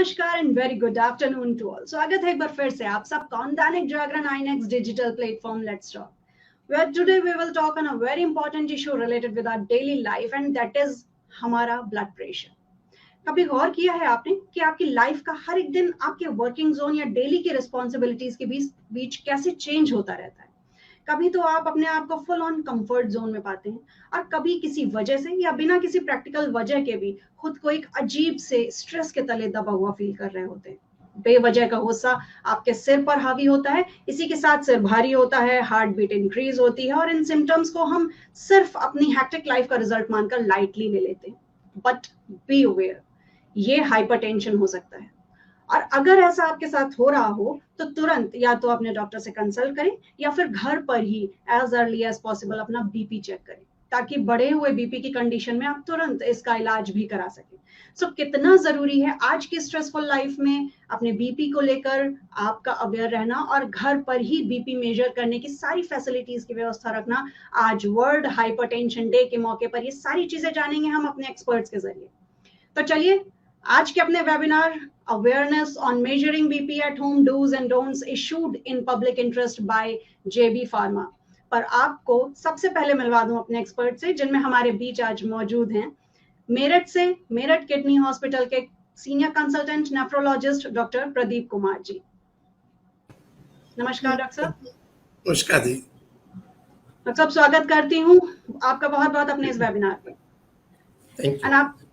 नमस्कार and very good afternoon to all. स्वागत है एक बार फिर से आप सबका on Dainik Jagran iNext digital platform let's talk, where today we will talk on a very important issue related with our daily life and that is हमारा blood pressure. कभी गौर किया है आपने कि आपकी लाइफ का हर एक दिन आपके वर्किंग जोन या डेली की रिस्पॉन्सिबिलिटीज के बीच कैसे चेंज होता रहता है। कभी तो आप अपने आप को फुल ऑन कंफर्ट जोन में पाते हैं और कभी किसी वजह से या बिना किसी प्रैक्टिकल वजह के भी खुद को एक अजीब से स्ट्रेस के तले दबा हुआ फील कर रहे होते हैं। बेवजह का गुस्सा आपके सिर पर हावी होता है, इसी के साथ सिर भारी होता है, हार्ट बीट इंक्रीज होती है और इन सिम्टम्स को हम सिर्फ अपनी हैक्टिक लाइफ का रिजल्ट मानकर लाइटली ले लेते हैं। बट बी अवेयर, ये हाइपरटेंशन हो सकता है और अगर ऐसा आपके साथ हो रहा हो तो तुरंत या तो अपने डॉक्टर से कंसल्ट करें या फिर घर पर ही एज अर्ली एज पॉसिबल अपना बीपी चेक करें, ताकि बढ़े हुए बीपी की कंडीशन में आप तुरंत इसका इलाज भी करा सकें। सो कितना जरूरी है आज की स्ट्रेसफुल लाइफ में अपने बीपी को लेकर आपका अवेयर रहना और घर पर ही बीपी मेजर करने की सारी फैसिलिटीज की व्यवस्था रखना। आज वर्ल्ड हाइपरटेंशन डे के मौके पर ये सारी चीजें जानेंगे हम अपने एक्सपर्ट्स के जरिए। तो चलिए आज के अपने webinar awareness on measuring BP at home dos and don'ts issued in public interest by JB pharma पर आपको सबसे पहले मिलवा दूं अपने एक्सपर्ट से, जिनमें हमारे बीच आज मौजूद हैं मेरठ से मेरठ किडनी हॉस्पिटल के senior consultant nephrologist doctor Pradeep Kumar ji. नमस्कार डॉक्टर साहब। नमस्कार जी। डॉक्टर साहब स्वागत करती हूँ आपका बहुत बहुत अपने इस वेबिनार पे। Thank you.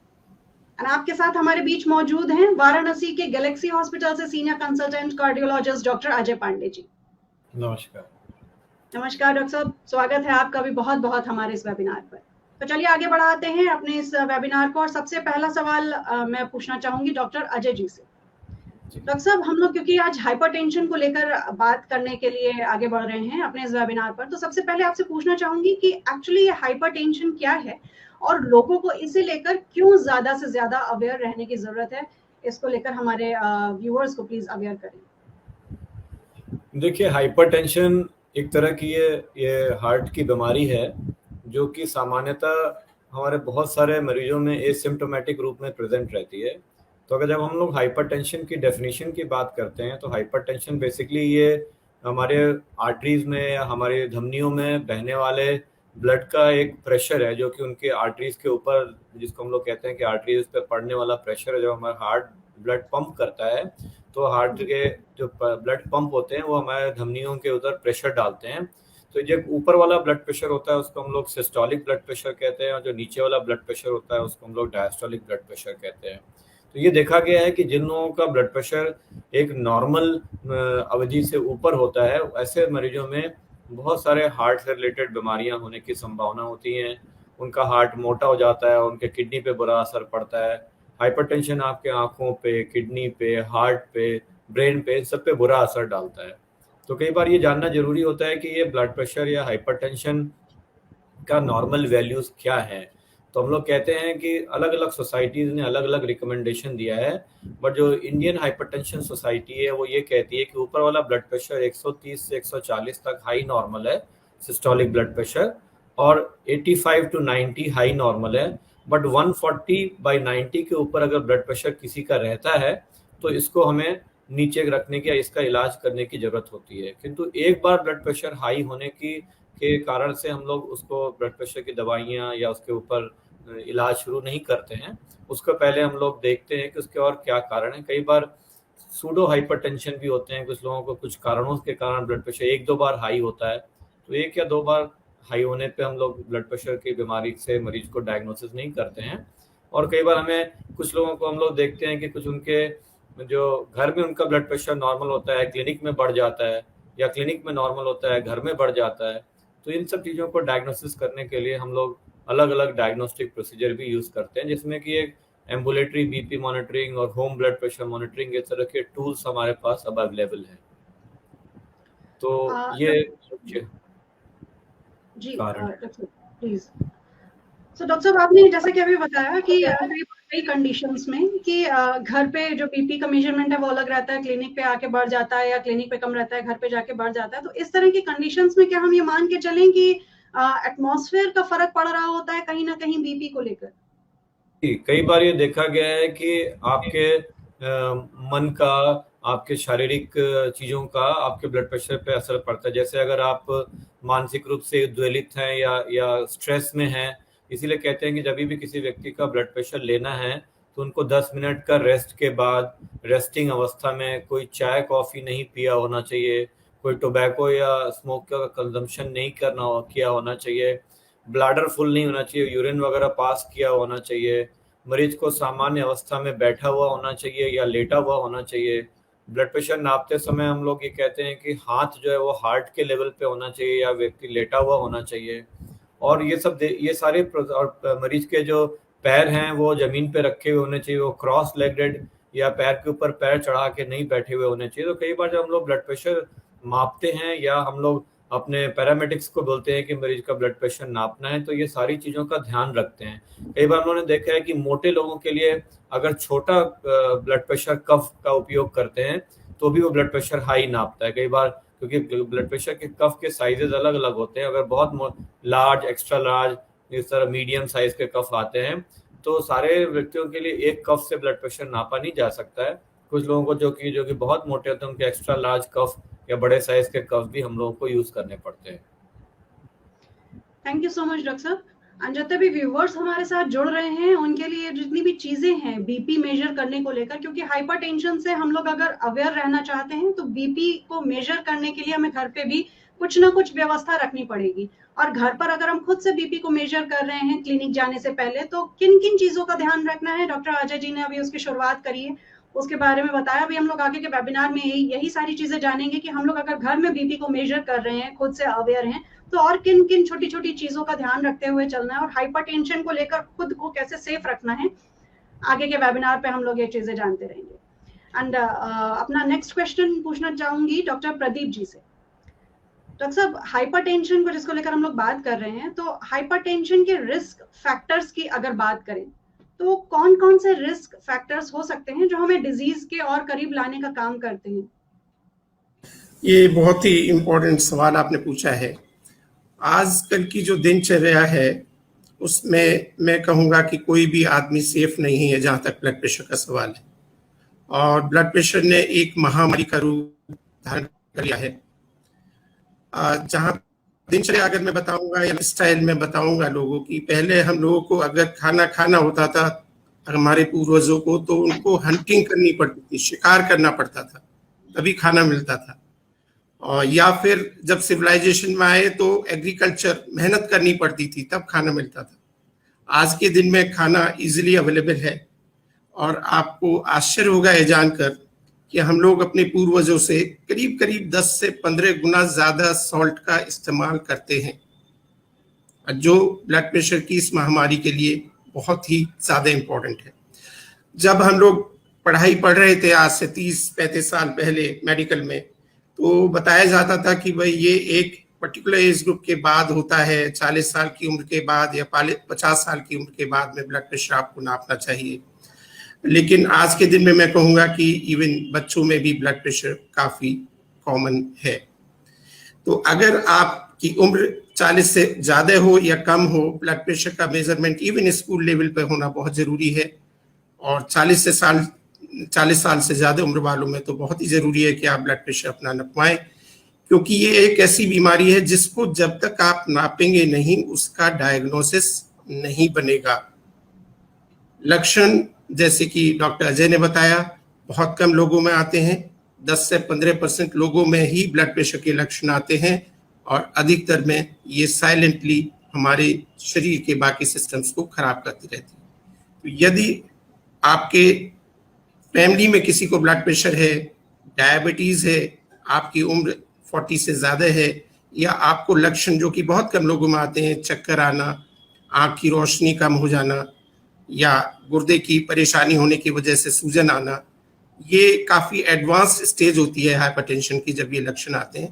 आपके साथ हमारे बीच मौजूद हैं वाराणसी के गैलेक्सी हॉस्पिटल से senior consultant cardiologist doctor Ajay Pandey ji. नमस्कार। नमस्कार डॉक्टर साहब, स्वागत है आपका भी बहुत बहुत हमारे इस वेबिनार पर। तो चलिए आगे बढ़ाते हैं अपने इस वेबिनार को और सबसे पहला सवाल मैं पूछना चाहूंगी डॉक्टर अजय जी से। डॉक्टर साहब, हम लोग क्योंकि आज हाइपरटेंशन को लेकर बात करने के लिए आगे बढ़ रहे हैं अपने इस वेबिनार पर, तो सबसे पहले आपसे पूछना चाहूंगी कि एक्चुअली ये हाइपरटेंशन क्या है और लोगों को इसे लेकर क्यों ज्यादा से ज्यादा अवेयर रहने की जरूरत है। इसको लेकर हमारे व्यूअर्स को प्लीज अवेयर करें। देखिए, हाइपरटेंशन एक तरह की ये हार्ट की बीमारी है जो कि सामान्यतः हमारे बहुत सारे मरीजों में एसिम्प्टोमेटिक रूप में प्रेजेंट रहती है। तो अगर जब हम लोग हाइपरटेंशन की डेफिनेशन की बात करते हैं तो हाइपरटेंशन बेसिकली ये हमारे आर्टरीज में या हमारे धमनियों में बहने वाले ब्लड का एक प्रेशर है जो कि उनके आर्टरीज के ऊपर, जिसको हम लोग कहते हैं कि आर्टरीज पे पड़ने वाला प्रेशर है। जब हमारा हार्ट ब्लड पंप करता है तो हार्ट के जो ब्लड पंप होते हैं वो हमारे धमनियों के उधर प्रेशर डालते हैं। तो जब ऊपर वाला ब्लड प्रेशर होता है उसको हम लोग सिस्टोलिक ब्लड प्रेशर कहते हैं और जो नीचे वाला ब्लड प्रेशर होता है उसको हम लोग डायस्टोलिक ब्लड प्रेशर कहते हैं। तो ये देखा गया है कि जिन लोगों का ब्लड प्रेशर एक नॉर्मल अवधि से ऊपर होता है ऐसे मरीजों में बहुत सारे हार्ट से रिलेटेड बीमारियां होने की संभावना होती हैं। उनका हार्ट मोटा हो जाता है, उनके किडनी पे बुरा असर पड़ता है। हाइपरटेंशन आपके आंखों पे, किडनी पे, हार्ट पे, ब्रेन पे, सब पे बुरा असर डालता है। तो कई बार ये जानना जरूरी होता है कि ये ब्लड प्रेशर या हाइपरटेंशन का नॉर्मल वैल्यूज क्या है। तो हम लोग कहते हैं कि अलग अलग सोसाइटीज ने अलग अलग रिकमेंडेशन दिया है, बट जो इंडियन हाइपरटेंशन सोसाइटी है वो ये कहती है कि ऊपर वाला ब्लड प्रेशर 130 से 140 तक हाई नॉर्मल है सिस्टोलिक ब्लड प्रेशर, और 85 to 90 हाई नॉर्मल है। बट 140/90 के ऊपर अगर ब्लड प्रेशर किसी का रहता है तो इसको हमें नीचे रखने की या इसका इलाज करने की जरूरत होती है। किंतु एक बार ब्लड प्रेशर हाई होने के कारण से हम लोग उसको ब्लड प्रेशर की दवाइयाँ या उसके ऊपर इलाज शुरू नहीं करते हैं। उसको पहले हम लोग देखते हैं कि उसके और क्या कारण है। कई बार सूडो हाइपरटेंशन भी होते हैं, कुछ लोगों को कुछ कारणों के कारण ब्लड प्रेशर 1-2 बार हाई होता है, तो 1 या 2 बार हाई होने पे हम लोग ब्लड प्रेशर की बीमारी से मरीज को डायग्नोसिस नहीं करते हैं। और कई बार हमें कुछ लोगों को हम लोग देखते हैं कि कुछ उनके जो घर में उनका ब्लड प्रेशर नॉर्मल होता है, क्लिनिक में बढ़ जाता है, या क्लिनिक में नॉर्मल होता है, घर में बढ़ जाता है। तो इन सब चीज़ों को डायग्नोसिस करने के लिए हम लोग अलग अलग डायग्नोस्टिक प्रोसीजर भी यूज़ करते हैं, जिसमें कि एक एम्बुलेटरी बीपी मॉनिटरिंग और होम ब्लड प्रेशर मॉनिटरिंग, इस तरह के टूल्स हमारे पास अब अवेलेबल है। तो ये जी प्लीज। तो डॉक्टर साहब, आपने जैसे कि अभी बताया कि कई कंडीशंस में कि घर पे जो बीपी का मेजरमेंट है वो अलग रहता है, क्लिनिक पे आके बढ़ जाता है, या क्लिनिक पे कम रहता है घर पे जाके बढ़ जाता है। तो इस तरह की कंडीशंस में क्या हम ये मान के चलें कि एटमॉस्फेयर का फर्क पड़ रहा होता है कहीं ना कहीं बीपी को लेकर? कई बार ये देखा गया है कि आपके मन का, आपके शारीरिक चीज़ों का आपके ब्लड प्रेशर पे असर पड़ता है। जैसे अगर आप मानसिक रूप से उद्वेलित हैं या स्ट्रेस में हैं, इसीलिए कहते हैं कि जब भी किसी व्यक्ति का ब्लड प्रेशर लेना है तो उनको 10 मिनट का रेस्ट के बाद, रेस्टिंग अवस्था में कोई चाय कॉफ़ी नहीं पिया होना चाहिए, कोई टोबैको या स्मोक का कंजम्पशन नहीं किया होना चाहिए, ब्लैडर फुल नहीं होना चाहिए, यूरिन वगैरह पास किया होना चाहिए, मरीज को सामान्य अवस्था में बैठा हुआ होना चाहिए या लेटा हुआ होना चाहिए। ब्लड प्रेशर नापते समय हम लोग ये कहते हैं कि हाथ जो है वो हार्ट के लेवल पे होना चाहिए या व्यक्ति लेटा हुआ होना चाहिए। और ये सारे और मरीज के जो पैर हैं वो जमीन पे रखे हुए होने चाहिए, वो क्रॉस लेगेड या पैर के ऊपर पैर चढ़ा के नहीं बैठे हुए होने चाहिए। तो कई बार जब हम लोग ब्लड प्रेशर मापते हैं या हम लोग अपने पैरामेडिक्स को बोलते हैं कि मरीज का ब्लड प्रेशर नापना है, तो ये सारी चीज़ों का ध्यान रखते हैं। कई बार उन्होंने देखा है कि मोटे लोगों के लिए अगर छोटा ब्लड प्रेशर कफ का उपयोग करते हैं तो भी वो ब्लड प्रेशर हाई नापता है कई बार, क्योंकि ब्लड प्रेशर के कफ के साइजेस अलग अलग होते हैं। अगर बहुत लार्ज, एक्स्ट्रा लार्ज, इस तरह मीडियम साइज के कफ आते हैं तो सारे व्यक्तियों के लिए एक कफ से ब्लड प्रेशर नापा नहीं जा सकता है। कुछ लोगों को जो कि बहुत मोटे होते हैं उनके एक्स्ट्रा लार्ज कफ या बड़े साइज के कफ भी हम लोगों को यूज करने पड़ते हैं। Thank you so much doctor साहब। और जितने भी व्यूवर्स हमारे साथ जुड़ रहे हैं उनके लिए जितनी भी चीजें हैं बीपी मेजर करने को लेकर, क्योंकि हाइपरटेंशन से हम लोग अगर अवेयर रहना चाहते हैं तो बीपी को मेजर करने के लिए हमें घर पे भी कुछ ना कुछ व्यवस्था रखनी पड़ेगी। और घर पर अगर हम खुद से बीपी को मेजर कर रहे हैं क्लिनिक जाने से पहले, तो किन किन चीजों का ध्यान रखना है? डॉक्टर अजय जी ने अभी उसकी शुरुआत करी है, उसके बारे में बताया। अभी हम लोग आगे के वेबिनार में यही सारी चीजें जानेंगे कि हम लोग अगर घर में बीपी को मेजर कर रहे हैं, खुद से अवेयर हैं, तो और किन किन छोटी छोटी चीजों का ध्यान रखते हुए चलना है और हाइपरटेंशन को लेकर खुद को कैसे सेफ रखना है। आगे के वेबिनार पे हम लोग ये चीजें जानते रहेंगे। एंड अपना नेक्स्ट क्वेश्चन पूछना चाहूंगी डॉक्टर प्रदीप जी से। डॉक्टर साहब, हाइपरटेंशन को जिसको लेकर हम लोग बात कर रहे हैं, तो हाइपरटेंशन के रिस्क फैक्टर्स की अगर बात करें तो कौन कौन से रिस्क फैक्टर्स हो सकते हैं जो हमें डिजीज के और करीब लाने का काम करते हैं? ये बहुत ही इम्पोर्टेंट सवाल आपने पूछा है। आजकल की जो दिनचर्या है उसमें मैं कहूँगा कि कोई भी आदमी सेफ नहीं है जहाँ तक ब्लड प्रेशर का सवाल है। और ब्लड प्रेशर ने एक महामारी का रूप धारण कर लिया है। जहाँ दिनचर्या अगर मैं बताऊंगा या स्टाइल में बताऊंगा लोगों की, पहले हम लोगों को अगर खाना होता था, हमारे पूर्वजों को, तो उनको हंटिंग करनी पड़ती थी, शिकार करना पड़ता था, तभी खाना मिलता था। और या फिर जब सिविलाइजेशन में आए तो एग्रीकल्चर, मेहनत करनी पड़ती थी, तब खाना मिलता था। आज के दिन में खाना इजीली अवेलेबल है और आपको आश्चर्य होगा ये जानकर कि हम लोग अपने पूर्वजों से करीब करीब 10 से 15 गुना ज्यादा सॉल्ट का इस्तेमाल करते हैं, जो ब्लड प्रेशर की इस महामारी के लिए बहुत ही ज्यादा इम्पोर्टेंट है। जब हम लोग पढ़ाई पढ़ रहे थे आज से 30-35 साल पहले मेडिकल में, तो बताया जाता था कि भाई ये एक पर्टिकुलर एज ग्रुप के बाद होता है, 40 साल की उम्र के बाद या 50 साल की उम्र के बाद में ब्लड प्रेशर आपको नापना चाहिए। लेकिन आज के दिन में मैं कहूँगा कि इवन बच्चों में भी ब्लड प्रेशर काफ़ी कॉमन है। तो अगर आपकी उम्र 40 से ज़्यादा हो या कम हो, ब्लड प्रेशर का मेजरमेंट इवन स्कूल लेवल पर होना बहुत ज़रूरी है। और 40 साल से ज़्यादा उम्र वालों में तो बहुत ही ज़रूरी है कि आप ब्लड प्रेशर अपना नपवाएं, क्योंकि ये एक ऐसी बीमारी है जिसको जब तक आप नापेंगे नहीं उसका डायग्नोसिस नहीं बनेगा। लक्षण जैसे कि डॉक्टर अजय ने बताया बहुत कम लोगों में आते हैं, 10 से 15% लोगों में ही ब्लड प्रेशर के लक्षण आते हैं और अधिकतर में ये साइलेंटली हमारे शरीर के बाकी सिस्टम्स को खराब करती रहती है। तो यदि आपके फैमिली में किसी को ब्लड प्रेशर है, डायबिटीज है, आपकी उम्र 40 से ज़्यादा है, या आपको लक्षण जो कि बहुत कम लोगों में आते हैं, चक्कर आना, आँख की रोशनी कम हो जाना या गुर्दे की परेशानी होने की वजह से सूजन आना, ये काफ़ी एडवांस स्टेज होती है हाइपरटेंशन की जब ये लक्षण आते हैं।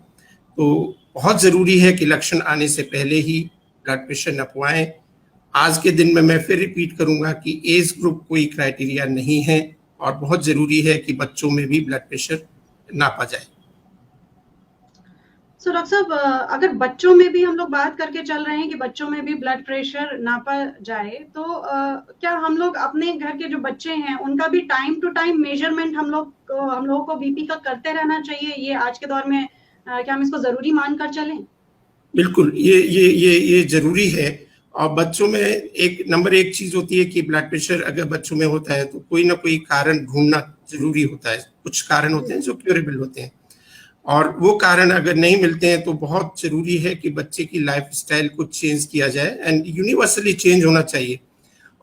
तो बहुत ज़रूरी है कि लक्षण आने से पहले ही ब्लड प्रेशर नपवाएं। आज के दिन में मैं फिर रिपीट करूंगा कि एज ग्रुप कोई क्राइटेरिया नहीं है और बहुत ज़रूरी है कि बच्चों में भी ब्लड प्रेशर नापा जाए। सो डॉक्टर साहब, अगर बच्चों में भी हम लोग बात करके चल रहे हैं कि बच्चों में भी ब्लड प्रेशर नापा जाए, तो क्या हम लोग अपने घर के जो बच्चे हैं उनका भी टाइम टू टाइम मेजरमेंट हम लोगों को बीपी का करते रहना चाहिए? ये आज के दौर में क्या हम इसको जरूरी मानकर चलें? बिल्कुल, ये जरूरी है। और बच्चों में नंबर एक चीज होती है कि ब्लड प्रेशर अगर बच्चों में होता है तो कोई ना कोई कारण ढूंढना जरूरी होता है। कुछ कारण होते हैं जो क्यूरेबल होते हैं, और वो कारण अगर नहीं मिलते हैं तो बहुत जरूरी है कि बच्चे की लाइफ स्टाइल को चेंज किया जाए, एंड यूनिवर्सली चेंज होना चाहिए।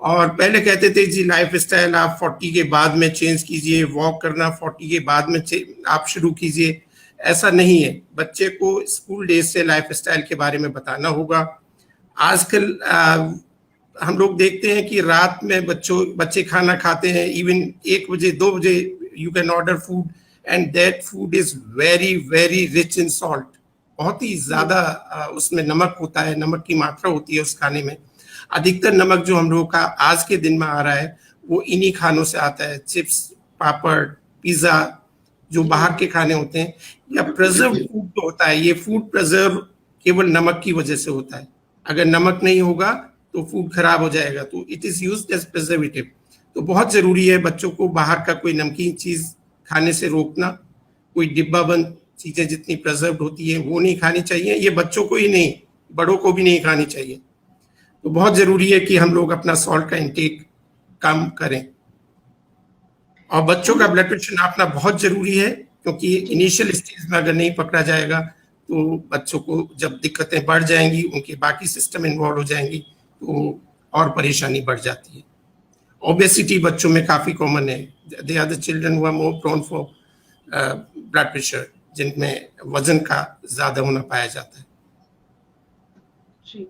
और पहले कहते थे जी लाइफ स्टाइल आप 40 के बाद में चेंज कीजिए, वॉक करना 40 के बाद में आप शुरू कीजिए। ऐसा नहीं है, बच्चे को स्कूल डेज से लाइफ स्टाइल के बारे में बताना होगा। आजकल हम लोग देखते हैं कि रात में बच्चे खाना खाते हैं, इवन 1 बजे 2 बजे you can order food and that food is very very rich in salt. बहुत ही ज्यादा उसमें नमक होता है, नमक की मात्रा होती है उस खाने में। अधिकतर नमक जो हम लोग का आज के दिन में आ रहा है वो इन्हीं खानों से आता है, चिप्स, पापड़, पिज्जा, जो बाहर के खाने होते हैं, या प्रिजर्व फूड तो होता है। ये फूड प्रिजर्व केवल नमक की वजह से होता है। अगर नमक नहीं होगा तो फूड खराब हो जाएगा, तो it is used as preservative. तो बहुत जरूरी है बच्चों को बाहर का कोई नमकीन चीज खाने से रोकना। कोई डिब्बा बंद चीजें जितनी प्रिजर्व्ड होती है वो नहीं खानी चाहिए। ये बच्चों को ही नहीं, बड़ों को भी नहीं खानी चाहिए। तो बहुत जरूरी है कि हम लोग अपना सॉल्ट का इंटेक कम करें। और बच्चों का ब्लड प्रेशर नापना बहुत जरूरी है, क्योंकि इनिशियल स्टेज में अगर नहीं पकड़ा जाएगा तो बच्चों को जब दिक्कतें बढ़ जाएंगी, उनके बाकी सिस्टम इन्वॉल्व हो जाएंगी, तो और परेशानी बढ़ जाती है। ओबेसिटी बच्चों में काफी कॉमन है। They are the children who are more prone for blood pressure, जिनमें वजन का ज्यादा होना पाया जाता है। जी,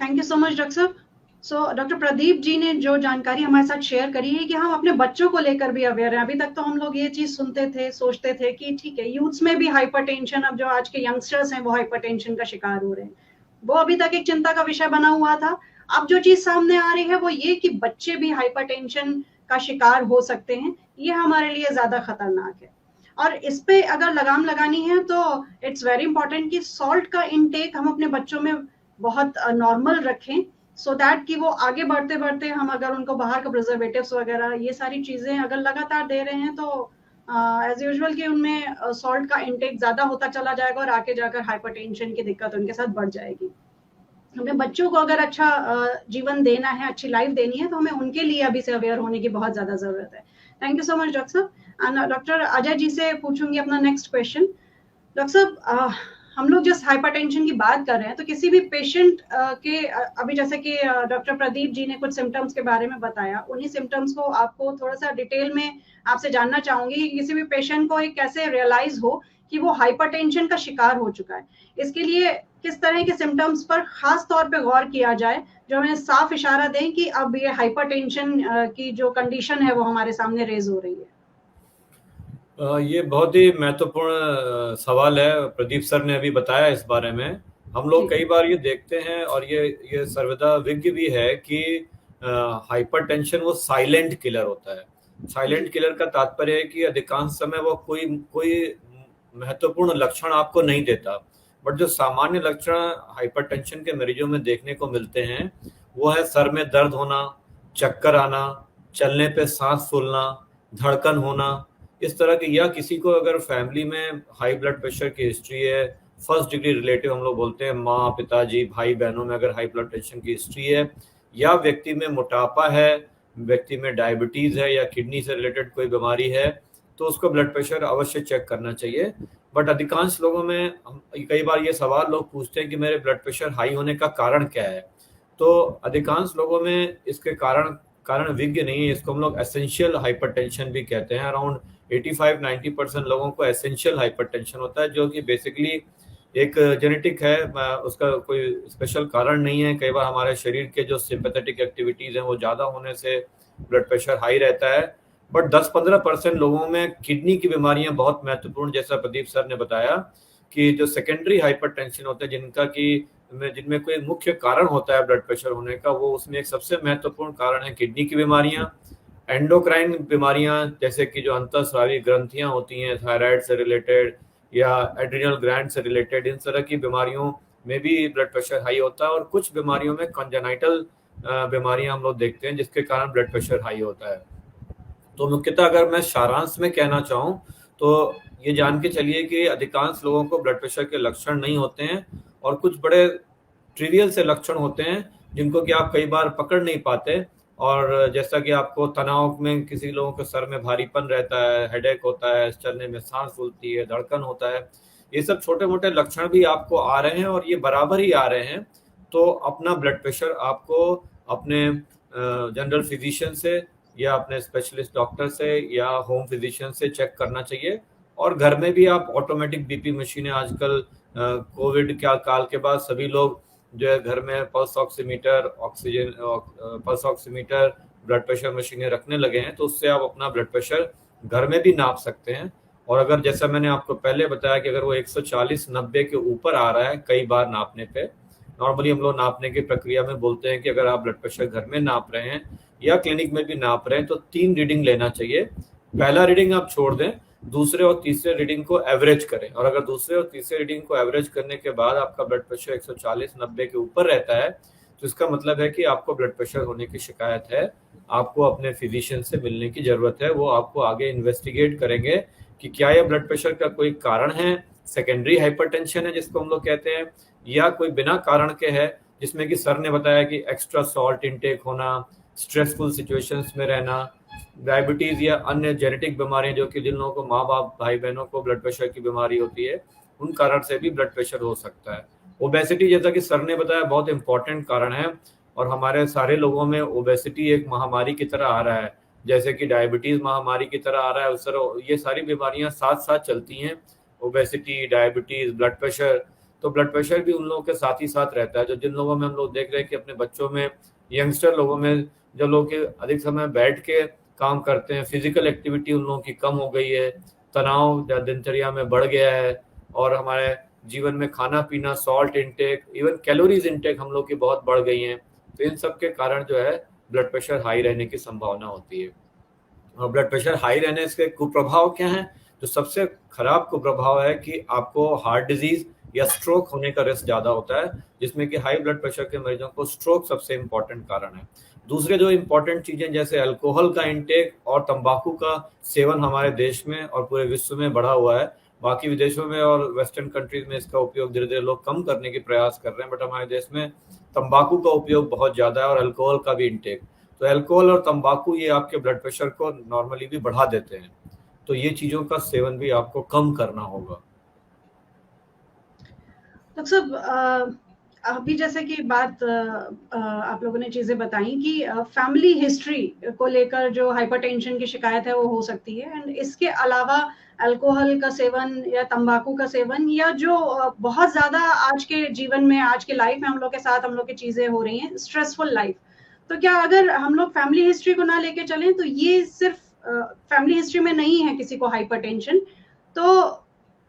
thank you so much doctor साहब। सो डॉक्टर प्रदीप जी ने जो जानकारी हमारे साथ शेयर करी है कि हम अपने बच्चों को लेकर भी अवेयर हैं। अभी तक तो हम लोग ये चीज सुनते थे, सोचते थे कि ठीक है यूथ्स में भी हाइपरटेंशन, अब जो आज के यंगस्टर्स हैं वो हाइपरटेंशन का शिकार हो रहे हैं, वो अभी तक एक चिंता का विषय बना हुआ था। अब जो चीज सामने आ रही है वो ये कि बच्चे भी हाइपरटेंशन का शिकार हो सकते हैं, ये हमारे लिए ज्यादा खतरनाक है। और इस पे अगर लगाम लगानी है तो इट्स वेरी इंपॉर्टेंट कि सॉल्ट का इनटेक हम अपने बच्चों में बहुत नॉर्मल रखें, सो दैट कि वो आगे बढ़ते बढ़ते हम अगर उनको बाहर का प्रिजर्वेटिव्स वगैरह ये सारी चीजें अगर लगातार दे रहे हैं तो एज यूजुअल कि उनमें सॉल्ट का इंटेक ज्यादा होता चला जाएगा और आगे जाकर हाइपरटेंशन की दिक्कत उनके साथ बढ़ जाएगी। हमें बच्चों को अगर अच्छा जीवन देना है, अच्छी लाइफ देनी है, तो हमें उनके लिए अभी से अवेयर होने की बहुत ज्यादा जरूरत है। Thank you so much doctor साहब। डॉक्टर अजय जी से पूछूंगी अपना नेक्स्ट क्वेश्चन। डॉक्टर साहब, हम लोग जिस हाइपरटेंशन की बात कर रहे हैं, तो किसी भी पेशेंट के अभी जैसे कि डॉक्टर प्रदीप जी ने कुछ सिम्टम्स के बारे में बताया, उन्हीं सिम्टम्स को आपको थोड़ा सा डिटेल में आपसे जानना चाहूंगी कि किसी भी पेशेंट को एक कैसे रियलाइज हो कि वो हाइपरटेंशन का शिकार हो चुका है। इसके लिए किस तरह के सिम्टम्स पर खास तौर पे गौर किया जाए जो हमें साफ इशारा दें कि अब ये हाइपरटेंशन की जो कंडीशन है वो हमारे सामने रेज हो रही है? ये बहुत ही महत्वपूर्ण सवाल है, प्रदीप सर ने अभी बताया इस बारे में। हम लोग कई बार ये देखते हैं और ये सर्वदा विज्ञ भी है कि हाइपरटेंशन वो साइलेंट किलर होता है। साइलेंट किलर का तात्पर्य है कि अधिकांश समय वो कोई महत्वपूर्ण लक्षण आपको नहीं देता, बट जो सामान्य लक्षण हाइपरटेंशन के मरीजों में देखने को मिलते हैं वो है सर में दर्द होना, चक्कर आना, चलने पे सांस फूलना, धड़कन होना, इस तरह की। या किसी को अगर फैमिली में हाई ब्लड प्रेशर की हिस्ट्री है, फर्स्ट डिग्री रिलेटिव हम लोग बोलते हैं, माँ, पिताजी, भाई बहनों में अगर हाई ब्लड प्रेशर की हिस्ट्री है, या व्यक्ति में मोटापा है, व्यक्ति में डायबिटीज है या किडनी से रिलेटेड कोई बीमारी है, तो उसको ब्लड प्रेशर अवश्य चेक करना चाहिए। बट अधिकांश लोगों में कई बार ये सवाल लोग पूछते हैं कि मेरे ब्लड प्रेशर हाई होने का कारण क्या है। तो अधिकांश लोगों में इसके कारण विज्ञ नहीं है। इसको हम लोग एसेंशियल हाइपरटेंशन भी कहते हैं। अराउंड 85-90% लोगों को एसेंशियल हाइपरटेंशन होता है, जो कि बेसिकली एक जेनेटिक है, उसका कोई स्पेशल कारण नहीं है। कई बार हमारे शरीर के जो सिंपैथेटिक एक्टिविटीज हैं वो ज़्यादा होने से ब्लड प्रेशर हाई रहता है। बट 10-15% लोगों में किडनी की बीमारियां बहुत महत्वपूर्ण, जैसा प्रदीप सर ने बताया कि जो सेकेंडरी हाइपरटेंशन होता है जिनमें कोई मुख्य कारण होता है ब्लड प्रेशर होने का, वो उसमें एक सबसे महत्वपूर्ण कारण है किडनी की बीमारियां। एंडोक्राइन बीमारियां जैसे कि जो अंतःस्रावी ग्रंथियां होती हैं थायराइड से रिलेटेड, या एड्रिनल ग्लैंड से रिलेटेड, इन तरह की बीमारियों में भी ब्लड प्रेशर हाई होता है। और कुछ बीमारियों में कंजेनाइटल बीमारियां हम लोग देखते हैं जिसके कारण ब्लड प्रेशर हाई होता है। तो मुख्यतः अगर मैं सारांश में कहना चाहूँ तो ये जान के चलिए कि अधिकांश लोगों को ब्लड प्रेशर के लक्षण नहीं होते हैं, और कुछ बड़े ट्रिवियल से लक्षण होते हैं जिनको कि आप कई बार पकड़ नहीं पाते। और जैसा कि आपको तनाव में किसी लोगों के सर में भारीपन रहता है, हेडेक होता है, चलने में सांस फूलती है, धड़कन होता है, ये सब छोटे मोटे लक्षण भी आपको आ रहे हैं और ये बराबर ही आ रहे हैं, तो अपना ब्लड प्रेशर आपको अपने जनरल फिजिशियन से या अपने स्पेशलिस्ट डॉक्टर से या होम फिजिशियन से चेक करना चाहिए। और घर में भी आप ऑटोमेटिक बीपी मशीनें आजकल कोविड के काल के बाद सभी लोग जो है घर में pulse oximeter, oxygen pulse oximeter, blood pressure मशीनें रखने लगे हैं, तो उससे आप अपना ब्लड प्रेशर घर में भी नाप सकते हैं। और अगर जैसा मैंने आपको पहले बताया कि अगर वो 140/90 के ऊपर आ रहा है कई बार नापने पे, नॉर्मली हम लोग नापने की प्रक्रिया में बोलते हैं कि अगर आप ब्लड प्रेशर घर में नाप रहे हैं या क्लिनिक में भी नाप रहे हैं तो 3 रीडिंग लेना चाहिए। पहला रीडिंग आप छोड़ दें, दूसरे और तीसरे रीडिंग को एवरेज करें, और अगर दूसरे और तीसरे रीडिंग को एवरेज करने के बाद आपका ब्लड प्रेशर 140/90 के ऊपर रहता है तो इसका मतलब है कि आपको ब्लड प्रेशर होने की शिकायत है, आपको अपने फिजिशियन से मिलने की जरूरत है। वो आपको आगे इन्वेस्टिगेट करेंगे कि क्या यह ब्लड प्रेशर का कोई कारण है, सेकेंडरी हाइपरटेंशन है जिसको हम लोग कहते हैं, या कोई बिना कारण के है जिसमें कि सर ने बताया कि एक्स्ट्रा सॉल्ट इनटेक होना, स्ट्रेसफुल सिचुएशंस में रहना, डायबिटीज या अन्य जेनेटिक बीमारियां जो कि जिन लोगों को माँ बाप भाई बहनों को ब्लड प्रेशर की बीमारी होती है उन कारण से भी ब्लड प्रेशर हो सकता है। ओबेसिटी जैसा कि सर ने बताया बहुत इंपॉर्टेंट कारण है, और हमारे सारे लोगों में ओबेसिटी एक महामारी की तरह आ रहा है, जैसे कि डायबिटीज महामारी की तरह आ रहा है, उस तरह ये सारी बीमारियां साथ साथ चलती हैं, ओबेसिटी, डायबिटीज, ब्लड प्रेशर। तो ब्लड प्रेशर भी उन लोगों के साथ ही साथ रहता है जो जिन लोगों में हम लोग देख रहे हैं कि अपने बच्चों में, यंगस्टर लोगों में, जो लोग अधिक समय बैठ के काम करते हैं, फिजिकल एक्टिविटी उन लोगों की कम हो गई है, तनाव दिनचर्या में बढ़ गया है, और हमारे जीवन में खाना पीना, salt intake, even calories intake हम लोग की बहुत बढ़ गई हैं। तो इन सब के कारण जो है ब्लड प्रेशर हाई रहने की संभावना होती है। और ब्लड प्रेशर हाई रहने के कुप्रभाव क्या हैं? जो सबसे खराब कुप्रभाव है कि आपको हार्ट डिजीज या स्ट्रोक होने का रिस्क ज्यादा होता है, जिसमें कि हाई ब्लड प्रेशर के मरीजों को स्ट्रोक सबसे इंपॉर्टेंट कारण है। दूसरे जो इंपॉर्टेंट चीजें जैसे अल्कोहल का इंटेक और तंबाकू का सेवन हमारे देश में और पूरे विश्व में बढ़ा हुआ है। बाकी विदेशों में और वेस्टर्न कंट्रीज में इसका उपयोग धीरे धीरे लोग कम करने की प्रयास कर रहे हैं, बट हमारे देश में तंबाकू का उपयोग बहुत ज्यादा है और अल्कोहल का भी इंटेक। तो अल्कोहल और तंबाकू ये आपके ब्लड प्रेशर को नॉर्मली भी बढ़ा देते हैं, तो ये चीजों का सेवन भी आपको कम करना होगा। डॉक्टर साहब, अभी जैसे कि बात आप लोगों ने चीजें बताई कि फैमिली हिस्ट्री को लेकर जो हाइपरटेंशन की शिकायत है वो हो सकती है, एंड इसके अलावा अल्कोहल का सेवन या तंबाकू का सेवन, या जो बहुत ज्यादा आज के जीवन में, आज के लाइफ में हम लोग के साथ हम लोग की चीजें हो रही हैं, स्ट्रेसफुल लाइफ, तो क्या अगर हम लोग फैमिली हिस्ट्री को ना लेके चलें तो ये सिर्फ फैमिली हिस्ट्री में नहीं है किसी को हाइपरटेंशन, तो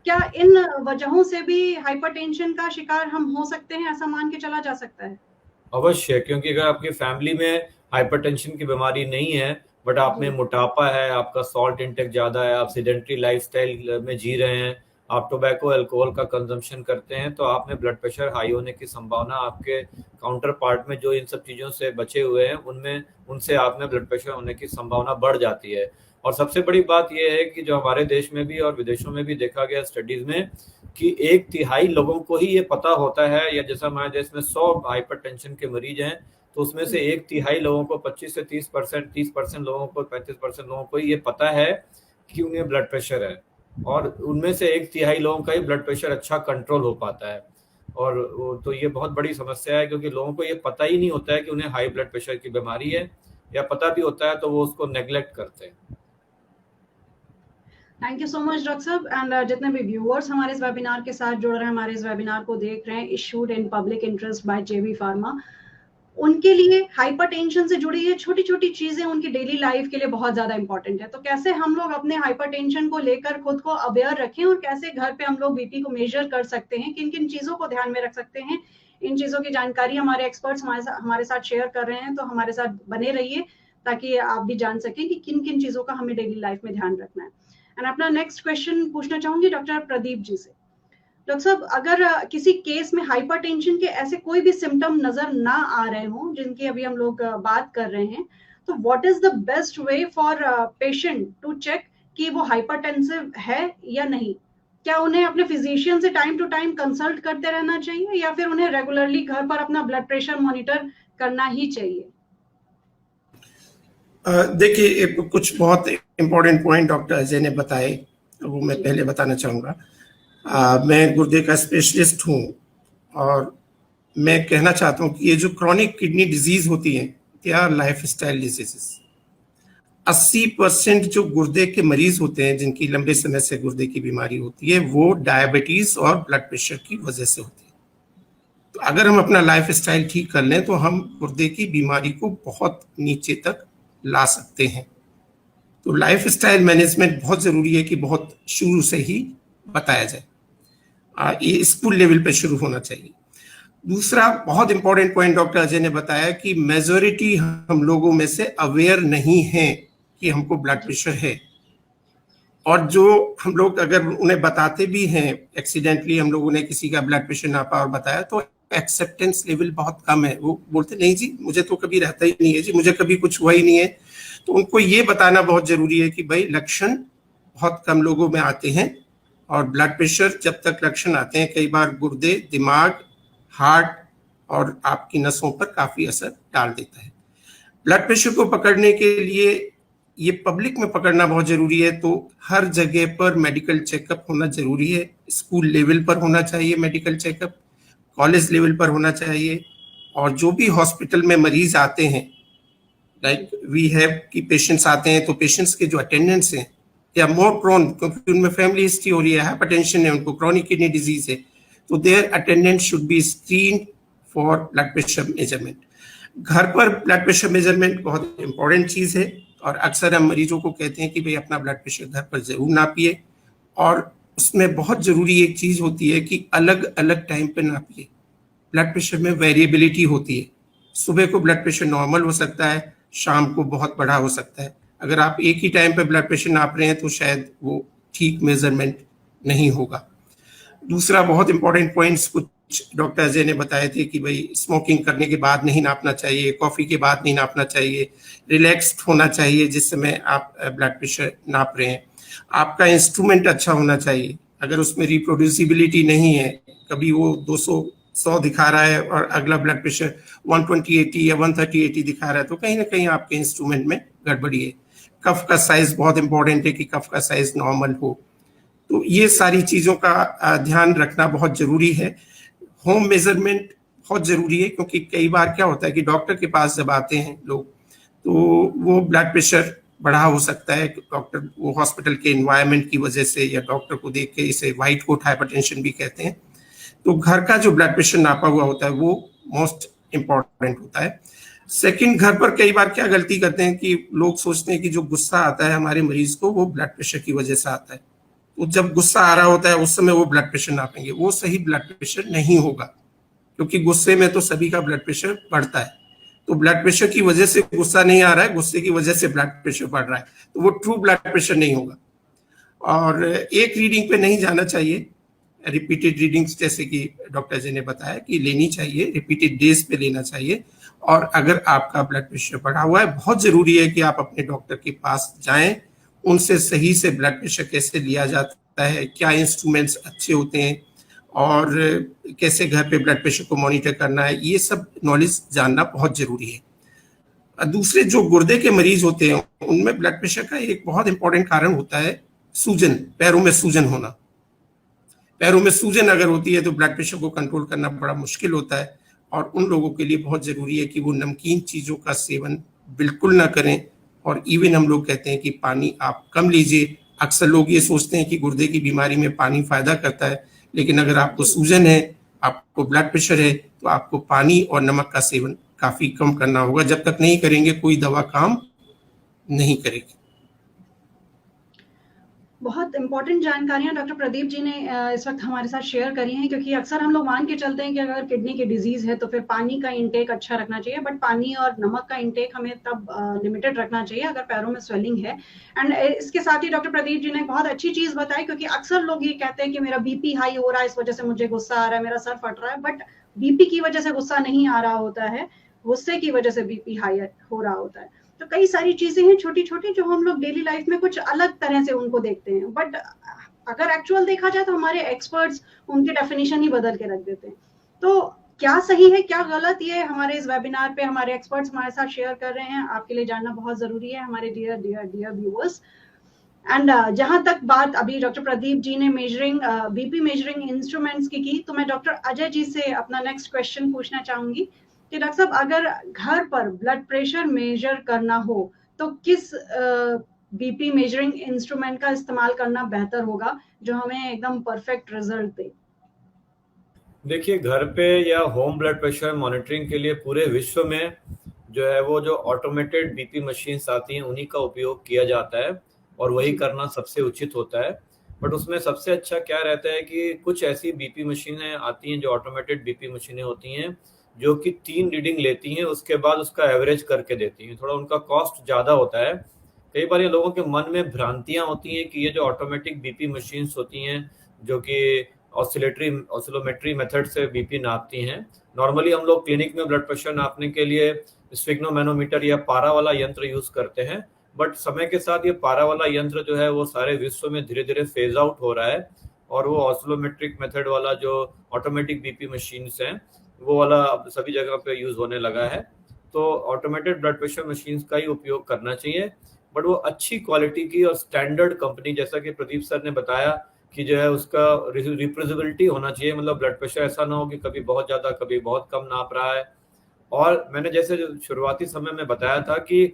क्या इन वजहों से भी हाइपरटेंशन का शिकार हम हो सकते हैं, ऐसा मान के चला जा सकता है? अवश्य, क्योंकि अगर आपकी फैमिली में हाइपरटेंशन की बीमारी नहीं है बट आप में मोटापा है, आपका सॉल्ट इंटेक ज्यादा है, आप सेडेंटरी लाइफस्टाइल में जी रहे हैं, आप टोबैको अल्कोहल का कंजम्पशन करते हैं, तो आप में ब्लड प्रेशर हाई होने की संभावना आपके काउंटर पार्ट में जो इन सब चीजों से बचे हुए हैं उनमें, उनसे आप में ब्लड प्रेशर होने की संभावना बढ़ जाती है। और सबसे बड़ी बात यह है कि जो हमारे देश में भी और विदेशों में भी देखा गया स्टडीज में कि 1/3 लोगों को ही ये पता होता है, या जैसा हमारे देश में 100 हाइपरटेंशन के मरीज हैं तो उसमें से 1/3 लोगों को, 25 से 30% लोगों को, 35% लोगों को ये पता है कि उन्हें ब्लड प्रेशर है, और उनमें से 1/3 लोगों का ही ब्लड प्रेशर अच्छा कंट्रोल हो पाता है। और तो ये बहुत बड़ी समस्या है क्योंकि लोगों को ये पता ही नहीं होता है कि उन्हें हाई ब्लड प्रेशर की बीमारी है, या पता भी होता है तो वो उसको नेग्लेक्ट करते हैं। Thank you so much doctor साहब, एंड जितने भी व्यूअर्स हमारे इस वेबिनार के साथ जुड़ रहे हैं, हमारे इस वेबिनार को देख रहे हैं, issued in public interest by JB pharma, उनके लिए हाइपरटेंशन से जुड़ी ये छोटी छोटी चीजें उनकी डेली लाइफ के लिए बहुत ज्यादा इंपॉर्टेंट है। तो कैसे हम लोग अपने हाइपरटेंशन को लेकर खुद को अवेयर रखें, और कैसे घर पे हम लोग बीपी को मेजर कर सकते हैं, किन किन चीजों को ध्यान में रख सकते हैं, इन चीजों की जानकारी हमारे एक्सपर्ट्स हमारे साथ शेयर कर रहे हैं। तो हमारे साथ बने रहिए ताकि आप भी जान सकें कि किन किन चीजों का हमें डेली लाइफ में ध्यान रखना है। एंड अपना नेक्स्ट क्वेश्चन पूछना चाहूंगी डॉक्टर प्रदीप जी से। डॉक्टर साहब, अगर किसी केस में हाइपरटेंशन के ऐसे कोई भी सिम्टम नजर ना आ रहे हों जिनकी अभी हम लोग बात कर रहे हैं, तो what is the best way for patient to check कि वो हाइपरटेंसिव है या नहीं? क्या उन्हें अपने फिजिशियन से टाइम टू टाइम कंसल्ट करते रहना चाहिए या फिर उन्हें रेगुलरली घर पर अपना ब्लड प्रेशर मॉनिटर करना ही चाहिए? देखिए, कुछ बहुत इम्पोर्टेंट पॉइंट डॉक्टर अजय ने बताए, वो मैं पहले बताना चाहूँगा। मैं गुर्दे का स्पेशलिस्ट हूँ और मैं कहना चाहता हूँ कि ये जो क्रॉनिक किडनी डिजीज होती है, they our life style diseases. 80% जो गुर्दे के मरीज होते हैं जिनकी लंबे समय से गुर्दे की बीमारी होती है, वो डायबिटीज और ब्लड प्रेशर की वजह से होती है। तो अगर हम अपना लाइफ स्टाइल ठीक कर लें तो हम गुर्दे की बीमारी को बहुत नीचे तक ला सकते हैं। तो लाइफ स्टाइल मैनेजमेंट बहुत जरूरी है कि बहुत शुरू से ही बताया जाए। ये स्कूल लेवल पे शुरू होना चाहिए। दूसरा बहुत इंपॉर्टेंट पॉइंट डॉक्टर अजय ने बताया कि मेजॉरिटी हम लोगों में से अवेयर नहीं है कि हमको ब्लड प्रेशर है, और जो हम लोग अगर उन्हें बताते भी हैं, एक्सीडेंटली हम लोगों ने किसी का ब्लड प्रेशर नापा और बताया, तो एक्सेप्टेंस लेवल बहुत कम है। वो बोलते नहीं जी, मुझे तो कभी रहता ही नहीं है जी, मुझे कभी कुछ हुआ ही नहीं है। तो उनको ये बताना बहुत जरूरी है कि भाई लक्षण बहुत कम लोगों में आते हैं, और ब्लड प्रेशर जब तक लक्षण आते हैं, कई बार गुर्दे, दिमाग, हार्ट और आपकी नसों पर काफी असर डाल देता है। ब्लड प्रेशर को पकड़ने के लिए ये पब्लिक में पकड़ना बहुत जरूरी है, तो हर जगह पर मेडिकल चेकअप होना जरूरी है। स्कूल लेवल पर होना चाहिए मेडिकल चेकअप, कॉलेज लेवल पर होना चाहिए, और जो भी हॉस्पिटल में मरीज आते हैं, लाइक वी हैव कि पेशेंट्स आते हैं, तो पेशेंट्स के जो अटेंडेंट्स हैं या मोर प्रोन, क्योंकि उनमें फैमिली हिस्ट्री हो रही है, हाइपरटेंशन है, उनको क्रॉनिक किडनी डिजीज है, तो their attendant should be screen for blood pressure measurement. घर पर ब्लड प्रेशर मेजरमेंट बहुत इंपॉर्टेंट चीज है, और अक्सर हम मरीजों को कहते हैं कि भाई अपना ब्लड प्रेशर घर पर जरूर नापिए, और उसमें बहुत जरूरी एक चीज होती है कि अलग अलग टाइम पे नापिए। ब्लड प्रेशर में वेरिएबिलिटी होती है, सुबह को ब्लड प्रेशर नॉर्मल हो सकता है, शाम को बहुत बढ़ा हो सकता है। अगर आप एक ही टाइम पे ब्लड प्रेशर नाप रहे हैं तो शायद वो ठीक मेजरमेंट नहीं होगा। दूसरा बहुत इंपॉर्टेंट पॉइंट्स कुछ डॉक्टर अजय ने बताए थे कि भाई स्मोकिंग करने के बाद नहीं नापना चाहिए, कॉफी के बाद नहीं नापना चाहिए, रिलैक्स्ड होना चाहिए जिस समय आप ब्लड प्रेशर नाप रहे हैं। आपका इंस्ट्रूमेंट अच्छा होना चाहिए, अगर उसमें रिप्रोड्यूसिबिलिटी नहीं है, कभी वो 200 दिखा रहा है और अगला ब्लड प्रेशर 120/80 या 130/80 दिखा रहा है, तो कहीं ना कहीं आपके इंस्ट्रूमेंट में गड़बड़ी है। कफ का साइज बहुत इंपॉर्टेंट है कि कफ का साइज नॉर्मल हो। तो ये सारी चीजों का ध्यान रखना बहुत जरूरी है। होम मेजरमेंट बहुत जरूरी है, क्योंकि कई बार क्या होता है कि डॉक्टर के पास जब आते हैं लोग, तो वो ब्लड प्रेशर बढ़ा हो सकता है, डॉक्टर वो हॉस्पिटल के एनवायरनमेंट की वजह से या डॉक्टर को देख के, इसे व्हाइट कोट हाइपरटेंशन भी कहते हैं। तो घर का जो ब्लड प्रेशर नापा हुआ होता है वो मोस्ट इम्पॉर्टेंट होता है। सेकंड, घर पर कई बार क्या गलती करते हैं कि लोग सोचते हैं कि जो गुस्सा आता है हमारे मरीज को वो ब्लड प्रेशर की वजह से आता है, तो जब गुस्सा आ रहा होता है उस समय वो ब्लड प्रेशर नापेंगे, वो सही ब्लड प्रेशर नहीं होगा, क्योंकि गुस्से में तो सभी का ब्लड प्रेशर बढ़ता है। तो ब्लड प्रेशर की वजह से गुस्सा नहीं आ रहा है, गुस्से की वजह से ब्लड प्रेशर बढ़ रहा है, तो वो ट्रू ब्लड प्रेशर नहीं होगा। और एक रीडिंग पे नहीं जाना चाहिए, रिपीटेड रीडिंग्स जैसे कि डॉक्टर जी ने बताया कि लेनी चाहिए, रिपीटेड डेज पे लेना चाहिए। और अगर आपका ब्लड प्रेशर बढ़ा हुआ है, बहुत जरूरी है कि आप अपने डॉक्टर के पास जाएं, उनसे सही से ब्लड प्रेशर कैसे लिया जाता है, क्या इंस्ट्रूमेंट्स अच्छे होते हैं, और कैसे घर पे ब्लड प्रेशर को मॉनिटर करना है, ये सब नॉलेज जानना बहुत जरूरी है। दूसरे जो गुर्दे के मरीज होते हैं उनमें ब्लड प्रेशर का एक बहुत इंपॉर्टेंट कारण होता है सूजन, पैरों में सूजन होना। पैरों में सूजन अगर होती है तो ब्लड प्रेशर को कंट्रोल करना बड़ा मुश्किल होता है, और उन लोगों के लिए बहुत जरूरी है कि वो नमकीन चीजों का सेवन बिल्कुल ना करें, और इवन हम लोग कहते हैं कि पानी आप कम लीजिए। अक्सर लोग ये सोचते हैं कि गुर्दे की बीमारी में पानी फायदा करता है, लेकिन अगर आपको सूजन है, आपको ब्लड प्रेशर है, तो आपको पानी और नमक का सेवन काफी कम करना होगा। जब तक नहीं करेंगे कोई दवा काम नहीं करेगी। बहुत इंपॉर्टेंट जानकारियां डॉक्टर प्रदीप जी ने इस वक्त हमारे साथ शेयर करी हैं, क्योंकि अक्सर हम लोग मान के चलते हैं कि अगर किडनी की डिजीज है तो फिर पानी का इंटेक अच्छा रखना चाहिए, बट पानी और नमक का इंटेक हमें तब लिमिटेड रखना चाहिए अगर पैरों में स्वेलिंग है। एंड इसके साथ ही डॉक्टर प्रदीप जी ने एक बहुत अच्छी चीज बताई, क्योंकि अक्सर लोग ये कहते हैं कि मेरा बीपी हाई हो रहा है, इस वजह से मुझे गुस्सा आ रहा है, मेरा सर फट रहा है, बट बीपी की वजह से गुस्सा नहीं आ रहा होता है, गुस्से की वजह से बीपी हाई हो रहा होता है। तो कई सारी चीजें हैं छोटी छोटी जो हम लोग डेली लाइफ में कुछ अलग तरह से उनको देखते हैं, बट अगर एक्चुअल देखा जाए तो हमारे एक्सपर्ट्स उनकी डेफिनेशन ही बदल के रख देते हैं। तो क्या सही है क्या गलत, ये हमारे इस वेबिनार पे हमारे एक्सपर्ट्स हमारे साथ शेयर कर रहे हैं, आपके लिए जानना बहुत जरूरी है हमारे dear dear dear viewers. And जहां तक बात अभी डॉक्टर प्रदीप जी ने मेजरिंग बीपी मेजरिंग इंस्ट्रूमेंट्स की, तो मैं डॉक्टर अजय जी से अपना नेक्स्ट क्वेश्चन पूछना चाहूंगी कि डॉक्टर साहब, अगर घर पर ब्लड प्रेशर मेजर करना हो तो किस बीपी मेजरिंग इंस्ट्रूमेंट का इस्तेमाल करना बेहतर होगा जो हमें एकदम परफेक्ट रिजल्ट दे? देखिए, घर पे या होम ब्लड प्रेशर मॉनिटरिंग के लिए पूरे विश्व में जो है वो जो ऑटोमेटेड बीपी मशीन्स आती हैं उन्हीं का उपयोग किया जाता है और वही करना सबसे उचित होता है। बट उसमें सबसे अच्छा क्या रहता है कि कुछ ऐसी बीपी मशीनें आती हैं जो ऑटोमेटेड बीपी मशीनें होती हैं जो कि 3 रीडिंग लेती हैं, उसके बाद उसका एवरेज करके देती हैं। थोड़ा उनका कॉस्ट ज़्यादा होता है। कई बार ये लोगों के मन में भ्रांतियां होती हैं कि ये जो ऑटोमेटिक बीपी मशीन्स होती हैं जो कि ऑसिलोमेट्री मेथड से बीपी नापती हैं। नॉर्मली हम लोग क्लिनिक में ब्लड प्रेशर नापने के लिए स्फिग्नोमेनोमीटर या पारा वाला यंत्र यूज करते हैं, बट समय के साथ ये पारा वाला यंत्र जो है वो सारे विश्व में धीरे धीरे फेज आउट हो रहा है और वो ऑसिलोमेट्रिक मेथड वाला जो ऑटोमेटिक बीपी मशीन्स हैं वो वाला अब सभी जगह पे यूज होने लगा है। तो ऑटोमेटेड ब्लड प्रेशर मशीन्स का ही उपयोग करना चाहिए, बट वो अच्छी क्वालिटी की और स्टैंडर्ड कंपनी, जैसा कि प्रदीप सर ने बताया कि जो है उसका रिप्रेजेबिलिटी होना चाहिए, मतलब ब्लड प्रेशर ऐसा ना हो कि कभी बहुत ज्यादा कभी बहुत कम नाप रहा है। और मैंने जैसे शुरुआती समय में बताया था कि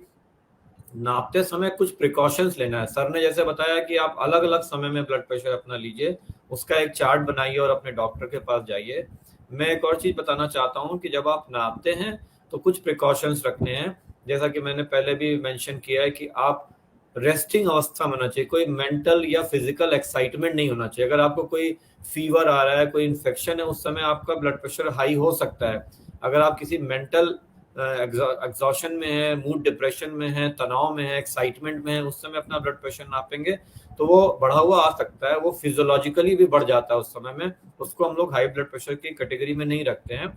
नापते समय कुछ प्रिकॉशंस लेना है। सर ने जैसे बताया कि आप अलग अलग समय में ब्लड प्रेशर अपना लीजिए, उसका एक चार्ट बनाइए और अपने डॉक्टर के पास जाइए। मैं एक और चीज बताना चाहता हूँ कि जब आप नापते हैं तो कुछ प्रिकॉशंस रखने हैं, जैसा कि मैंने पहले भी मेंशन किया है कि आप रेस्टिंग अवस्था में होना चाहिए, कोई मेंटल या फिजिकल एक्साइटमेंट नहीं होना चाहिए। अगर आपको कोई फीवर आ रहा है, कोई इन्फेक्शन है, उस समय आपका ब्लड प्रेशर हाई हो सकता है। अगर आप किसी मेंटल एग्जॉशन में है, मूड डिप्रेशन में है, तनाव में है, एक्साइटमेंट में है, उस समय अपना ब्लड प्रेशर नापेंगे तो वो बढ़ा हुआ आ सकता है, वो फिजियोलॉजिकली भी बढ़ जाता है उस समय में, उसको हम लोग हाई ब्लड प्रेशर की कैटेगरी में नहीं रखते हैं।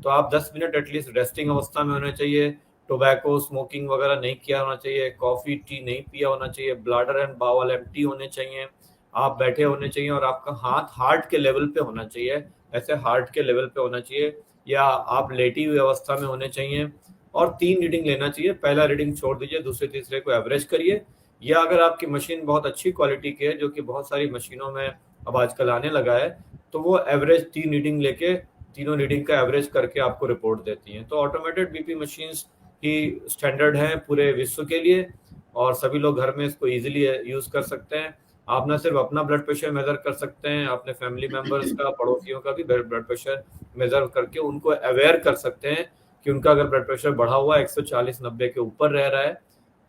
तो आप 10 मिनट एटलीस्ट रेस्टिंग अवस्था में होने चाहिए, टोबैको स्मोकिंग वगैरह नहीं किया होना चाहिए, कॉफी टी नहीं पिया होना चाहिए, ब्लैडर एंड बावल एम्प्टी होने चाहिए, आप बैठे होने चाहिए और आपका हाथ हार्ट के लेवल पे होना चाहिए, ऐसे हार्ट के लेवल पे होना चाहिए, या आप लेटी हुई अवस्था में होने चाहिए और 3 रीडिंग लेना चाहिए। पहला रीडिंग छोड़ दीजिए, दूसरे तीसरे को एवरेज करिए, या अगर आपकी मशीन बहुत अच्छी क्वालिटी की है जो कि बहुत सारी मशीनों में अब आजकल आने लगा है, तो वो एवरेज 3 रीडिंग लेके तीनों रीडिंग का एवरेज करके आपको रिपोर्ट देती हैं। तो ऑटोमेटेड बीपी मशीन्स की स्टैंडर्ड है पूरे विश्व के लिए और सभी लोग घर में इसको इजीली यूज कर सकते हैं। आप ना सिर्फ अपना ब्लड प्रेशर मेजर कर सकते हैं, अपने फैमिली मेंबर्स का, पड़ोसियों का भी ब्लड प्रेशर मेजर करके उनको अवेयर कर सकते हैं कि उनका अगर ब्लड प्रेशर बढ़ा हुआ 140/90 के ऊपर रह रहा है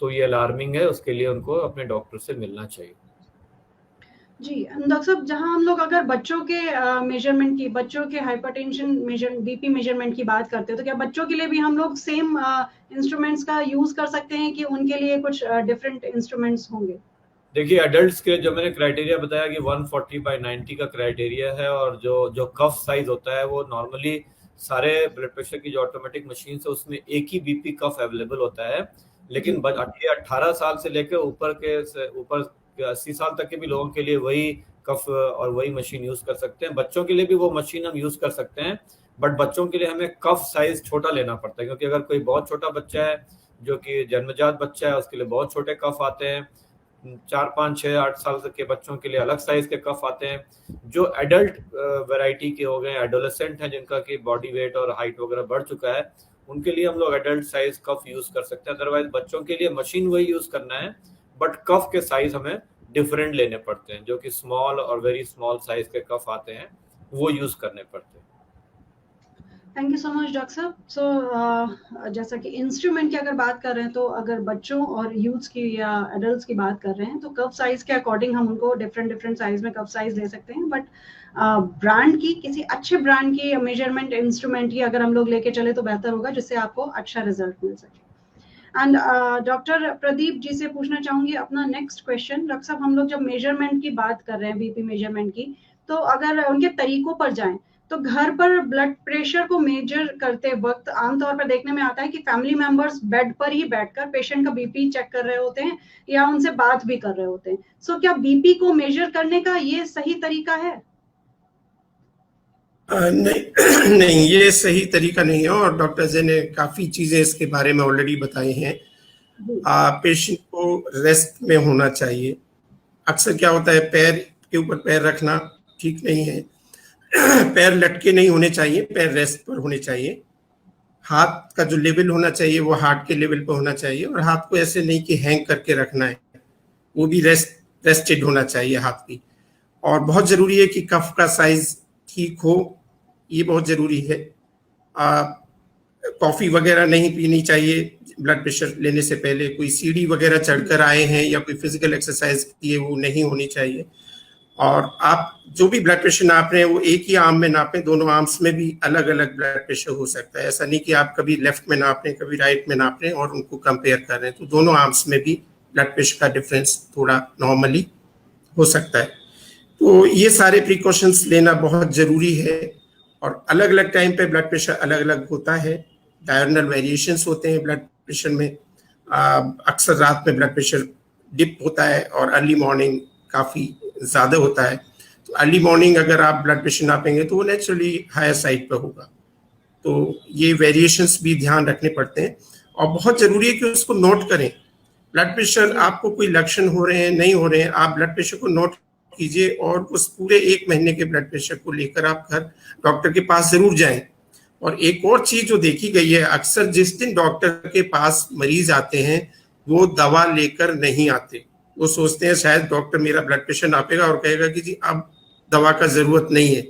तो ये अलार्मिंग है, उसके लिए उनको अपने डॉक्टर से मिलना चाहिए। जी डॉक्टर साहब, जहां हम लोग अगर बच्चों के मेजरमेंट की, बच्चों के हाइपरटेंशन मेजर बीपी मेजरमेंट की बात करते हैं, तो क्या बच्चों के लिए भी हम लोग सेम इंस्ट्रूमेंट्स का यूज कर सकते हैं कि उनके लिए कुछ डिफरेंट इंस्ट्रूमेंट्स होंगे? देखिए, एडल्ट्स के जो मैंने क्राइटेरिया बताया कि 140/90 का क्राइटेरिया है और जो कफ साइज होता है वो नॉर्मली सारे ब्लड प्रेशर की जो ऑटोमेटिक मशीन है उसमें एक ही बीपी कफ अवेलेबल होता है। लेकिन 18 साल से लेकर ऊपर 80 साल तक के भी लोगों के लिए वही कफ और वही मशीन यूज कर सकते हैं। बच्चों के लिए भी वो मशीन हम यूज कर सकते हैं, बट बच्चों के लिए हमें कफ साइज छोटा लेना पड़ता है, क्योंकि अगर कोई बहुत छोटा बच्चा है जो कि जन्मजात बच्चा है उसके लिए बहुत छोटे कफ आते हैं। 4, 5, 6, 8 साल तक के बच्चों के लिए अलग साइज के कफ आते हैं। जो एडल्ट वैरायटी के हो गए, एडोलेसेंट हैं जिनका कि बॉडी वेट और हाइट वगैरह बढ़ चुका है, उनके लिए हम लोग एडल्ट साइज कफ यूज कर सकते हैं। अदरवाइज बच्चों के लिए मशीन वही यूज करना है, बट कफ के साइज हमें डिफरेंट लेने पड़ते हैं, जो कि स्मॉल और वेरी स्मॉल साइज के कफ आते हैं वो यूज करने पड़ते हैं। Thank you so much doctor साहब। सो जैसा कि इंस्ट्रूमेंट की अगर बात कर रहे हैं, तो अगर बच्चों और यूथ्स की या एडल्ट्स की बात कर रहे हैं, तो कप साइज के अकॉर्डिंग हम उनको डिफरेंट डिफरेंट साइज में कप साइज दे सकते हैं। बट ब्रांड की, किसी अच्छे ब्रांड की मेजरमेंट इंस्ट्रूमेंट की अगर हम लोग लेके चले तो बेहतर होगा, जिससे आपको अच्छा रिजल्ट मिल सके। एंड डॉक्टर प्रदीप जी से पूछना चाहूंगी अपना नेक्स्ट क्वेश्चन। डॉक्टर साहब, हम लोग जब मेजरमेंट की बात कर रहे हैं, बीपी मेजरमेंट की, तो अगर उनके तरीकों पर जाएं, तो घर पर ब्लड प्रेशर को मेजर करते वक्त आमतौर पर देखने में आता है कि फैमिली मेंबर्स बेड पर ही बैठकर पेशेंट का बीपी चेक कर रहे होते हैं या उनसे बात भी कर रहे होते हैं। सो क्या बीपी को मेजर करने का ये सही तरीका है? नहीं नहीं, ये सही तरीका नहीं है, और डॉक्टर जी ने काफी चीजें इसके बारे में ऑलरेडी बताई हैं। पेशेंट को रेस्ट में होना चाहिए। अक्सर क्या होता है, पैर के ऊपर पैर रखना ठीक नहीं है। पैर लटके नहीं होने चाहिए, पैर रेस्ट पर होने चाहिए। हाथ का जो लेवल होना चाहिए वो हार्ट के लेवल पर होना चाहिए, और हाथ को ऐसे नहीं कि हैंग करके रखना है, वो भी रेस्टेड होना चाहिए हाथ भी। और बहुत जरूरी है कि कफ का साइज ठीक हो, ये बहुत जरूरी है। कॉफी वगैरह नहीं पीनी चाहिए ब्लड प्रेशर लेने से पहले। कोई सीढ़ी वगैरह चढ़कर आए हैं या कोई फिजिकल एक्सरसाइज किए, वो नहीं होनी चाहिए। और आप जो भी ब्लड प्रेशर नाप रहे हैं वो एक ही आर्म में नापें, दोनों आर्म्स में भी अलग अलग ब्लड प्रेशर हो सकता है। ऐसा नहीं कि आप कभी लेफ्ट में नाप रहे हैं, कभी राइट में नाप रहे हैं और उनको कंपेयर कर रहे हैं, तो दोनों आर्म्स में भी ब्लड प्रेशर का डिफरेंस थोड़ा नॉर्मली हो सकता है। तो ये सारे प्रिकॉशंस लेना बहुत जरूरी है। और अलग अलग टाइम पे ब्लड प्रेशर अलग अलग होता है, डायरनल वेरिएशंस होते हैं ब्लड प्रेशर में। अक्सर रात में ब्लड प्रेशर डिप होता है और अर्ली मॉर्निंग काफ़ी ज़्यादा होता है। तो अर्ली मॉर्निंग अगर आप ब्लड प्रेशर नापेंगे तो वो नेचुरली हायर साइड पर होगा। तो ये वेरिएशंस भी ध्यान रखने पड़ते हैं, और बहुत ज़रूरी है कि उसको नोट करें। ब्लड प्रेशर आपको कोई लक्षण हो रहे हैं, नहीं हो रहे हैं, आप ब्लड प्रेशर को नोट कीजिए, और उस पूरे 1 महीने के ब्लड प्रेशर को लेकर आप घर डॉक्टर के पास जरूर जाएं। और एक और चीज जो देखी गई है, अक्सर जिस दिन डॉक्टर के पास मरीज आते हैं वो दवा लेकर नहीं आते। वो सोचते हैं शायद डॉक्टर मेरा ब्लड प्रेशर नापेगा और कहेगा कि जी अब दवा का जरूरत नहीं है।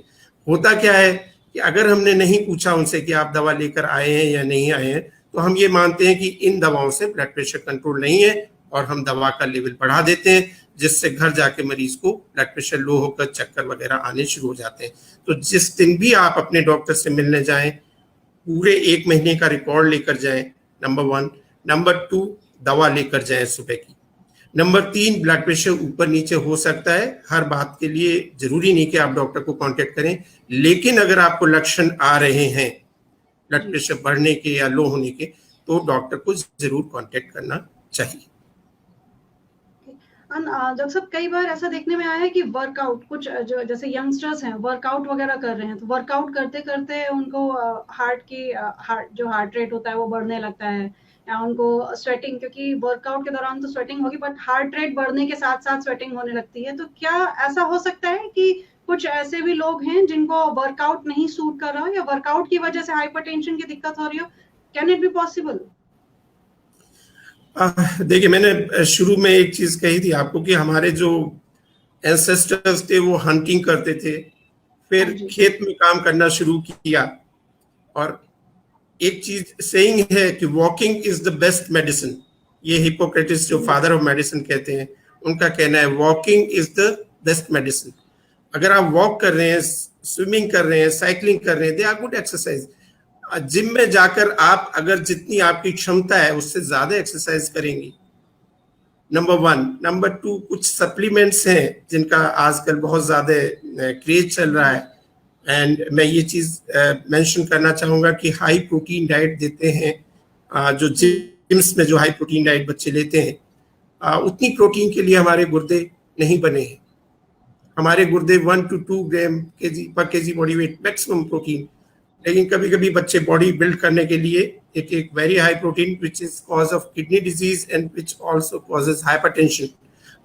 होता क्या है कि अगर हमने नहीं पूछा उनसे कि आप दवा लेकर आए हैं या नहीं आए हैं, तो हम ये मानते हैं कि इन दवाओं से ब्लड प्रेशर कंट्रोल नहीं है, और हम दवा का लेवल बढ़ा देते हैं, जिससे घर जाके मरीज को ब्लड प्रेशर लो होकर चक्कर वगैरह आने शुरू हो जाते हैं। तो जिस दिन भी आप अपने डॉक्टर से मिलने जाएं, पूरे 1 महीने का रिकॉर्ड लेकर जाएं, नंबर 1। नंबर 2, दवा लेकर जाएं सुबह की। नंबर 3, ब्लड प्रेशर ऊपर नीचे हो सकता है, हर बात के लिए जरूरी नहीं कि आप डॉक्टर को कांटेक्ट करें, लेकिन अगर आपको लक्षण आ रहे हैं ब्लड प्रेशर बढ़ने के या लो होने के, तो डॉक्टर को जरूर कांटेक्ट करना चाहिए। डॉक्टर साहब, कई बार ऐसा देखने में आया है कि वर्कआउट, कुछ जो जैसे यंगस्टर्स हैं वर्कआउट वगैरह कर रहे हैं, तो वर्कआउट करते करते उनको जो हार्ट रेट होता है वो बढ़ने लगता है, या उनको स्वेटिंग, क्योंकि वर्कआउट के दौरान तो स्वेटिंग होगी, बट हार्ट रेट बढ़ने के साथ साथ स्वेटिंग होने लगती है। तो क्या ऐसा हो सकता है कि कुछ ऐसे भी लोग हैं जिनको वर्कआउट नहीं सूट कर रहा हो, या वर्कआउट की वजह से हाइपरटेंशन की दिक्कत हो रही हो? Can it be possible? देखिए, मैंने शुरू में एक चीज कही थी आपको कि हमारे जो एंसेस्टर्स थे वो हंटिंग करते थे, फिर खेत में काम करना शुरू किया। और एक चीज सेइंग है कि walking is the best medicine. ये हिपोक्रेटिस जो फादर ऑफ मेडिसिन कहते हैं, उनका कहना है walking is the best medicine. अगर आप वॉक कर रहे हैं, स्विमिंग कर रहे हैं, साइकिलिंग कर रहे हैं, they are good exercise. Gym में जाकर आप अगर जितनी आपकी क्षमता है उससे ज्यादा एक्सरसाइज करेंगी, नंबर 1। नंबर 2, कुछ सप्लीमेंट्स हैं जिनका आजकल बहुत ज्यादा क्रेज चल रहा है, एंड मैं ये चीज मेंशन करना चाहूंगा कि हाई प्रोटीन डाइट देते हैं। जो जिम्स में जो हाई प्रोटीन डाइट बच्चे लेते हैं, उतनी प्रोटीन के लिए हमारे गुर्दे नहीं बने हैं। हमारे गुर्दे 1 to 2 ग्राम पर KG body weight maximum protein. लेकिन कभी कभी बच्चे बॉडी बिल्ड करने के लिए एक very high protein which is cause of kidney disease and which also causes hypertension.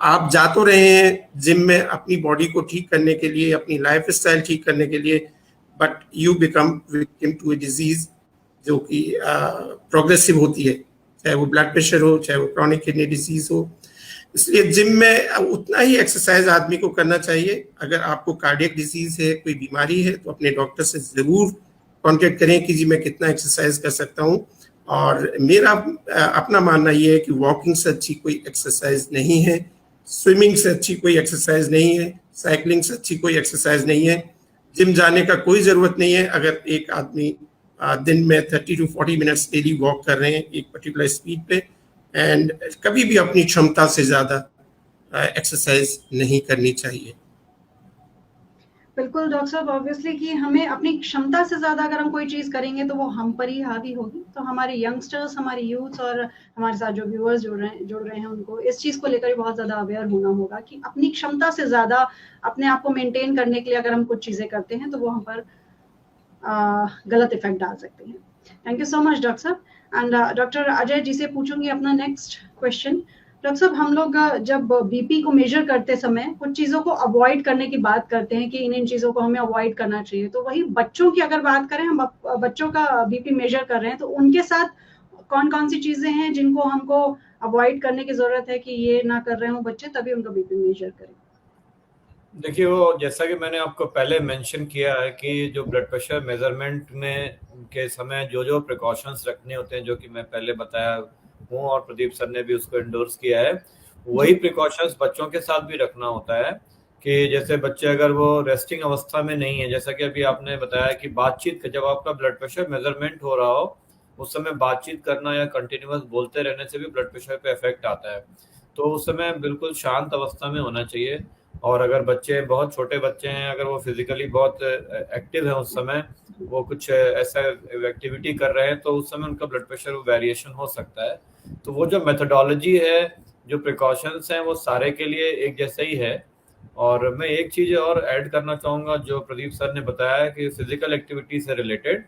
आप जा तो रहे हैं जिम में अपनी बॉडी को ठीक करने के लिए, अपनी लाइफ स्टाइल ठीक करने के लिए, but you become victim to a disease जो कि प्रोग्रेसिव होती है, चाहे वो ब्लड प्रेशर हो, चाहे वो क्रॉनिक किडनी डिजीज हो। इसलिए जिम में उतना ही एक्सरसाइज आदमी को करना चाहिए। अगर आपको कार्डियक डिजीज है, कोई बीमारी है, तो अपने डॉक्टर से जरूर कांटेक्ट करें कि जी मैं कितना एक्सरसाइज कर सकता हूँ। और मेरा अपना मानना ये है कि वॉकिंग से अच्छी कोई एक्सरसाइज नहीं है, स्विमिंग से अच्छी कोई एक्सरसाइज नहीं है, साइकिलिंग से अच्छी कोई एक्सरसाइज नहीं है। जिम जाने का कोई ज़रूरत नहीं है अगर एक आदमी दिन में 30 to 40 मिनट्स डेली वॉक कर रहे हैं एक पर्टिकुलर स्पीड पे, एंड कभी भी अपनी क्षमता से ज़्यादा एक्सरसाइज नहीं करनी चाहिए। बिल्कुल डॉक्टर साहब, ऑब्वियसली कि हमें अपनी क्षमता से ज़्यादा अगर हम कोई चीज़ करेंगे तो वो हम पर ही हावी होगी। तो हमारे यंगस्टर्स, हमारे यूथ्स और हमारे साथ जो व्यूअर्स जुड़ रहे हैं उनको इस चीज़ को लेकर बहुत ज़्यादा अवेयर होना होगा कि अपनी क्षमता से ज़्यादा अपने आप को मेंटेन करने के लिए अगर हम कुछ चीज़ें करते हैं तो वो हम पर गलत इफेक्ट डाल सकते हैं। Thank you so much doctor साहब। एंड डॉक्टर अजय जी से पूछूंगी अपना नेक्स्ट क्वेश्चन। डॉक्टर साहब, हम लोग जब बीपी को मेजर करते समय कुछ चीज़ों को अवॉइड करने की बात करते हैं कि इन चीज़ों को हमें अवॉइड करना चाहिए, तो वही बच्चों की अगर बात करें, हम बच्चों का बीपी मेजर कर रहे हैं तो उनके साथ कौन कौन सी चीज़ें हैं जिनको हमको अवॉइड करने की ज़रूरत है कि ये ना कर रहे हो बच्चे तभी उनका बीपी मेजर करें? देखिए, वो जैसा कि मैंने आपको पहले मेंशन किया है कि जो ब्लड प्रेशर मेजरमेंट में के समय जो जो प्रिकॉशंस रखने होते हैं, जो कि मैं पहले बताया हूँ और प्रदीप सर ने भी उसको एंडोर्स किया है, वही प्रिकॉशंस बच्चों के साथ भी रखना होता है। कि जैसे बच्चे अगर वो रेस्टिंग अवस्था में नहीं है, जैसा कि अभी आपने बताया कि बातचीत, जब आपका ब्लड प्रेशर मेजरमेंट हो रहा हो उस समय बातचीत करना या कंटिन्यूअस बोलते रहने से भी ब्लड प्रेशर पे इफेक्ट आता है। तो उस समय बिल्कुल शांत अवस्था में होना चाहिए। और अगर बच्चे बहुत छोटे बच्चे हैं, अगर वो फिजिकली बहुत एक्टिव है, उस समय वो कुछ ऐसा एक्टिविटी कर रहे हैं, तो उस समय उनका ब्लड प्रेशर वेरिएशन हो सकता है। तो वो जो मेथोडोलॉजी है, जो प्रिकॉशंस हैं, वो सारे के लिए एक जैसा ही है। और मैं एक चीज़ और ऐड करना चाहूँगा जो प्रदीप सर ने बताया कि फिजिकल एक्टिविटी से रिलेटेड,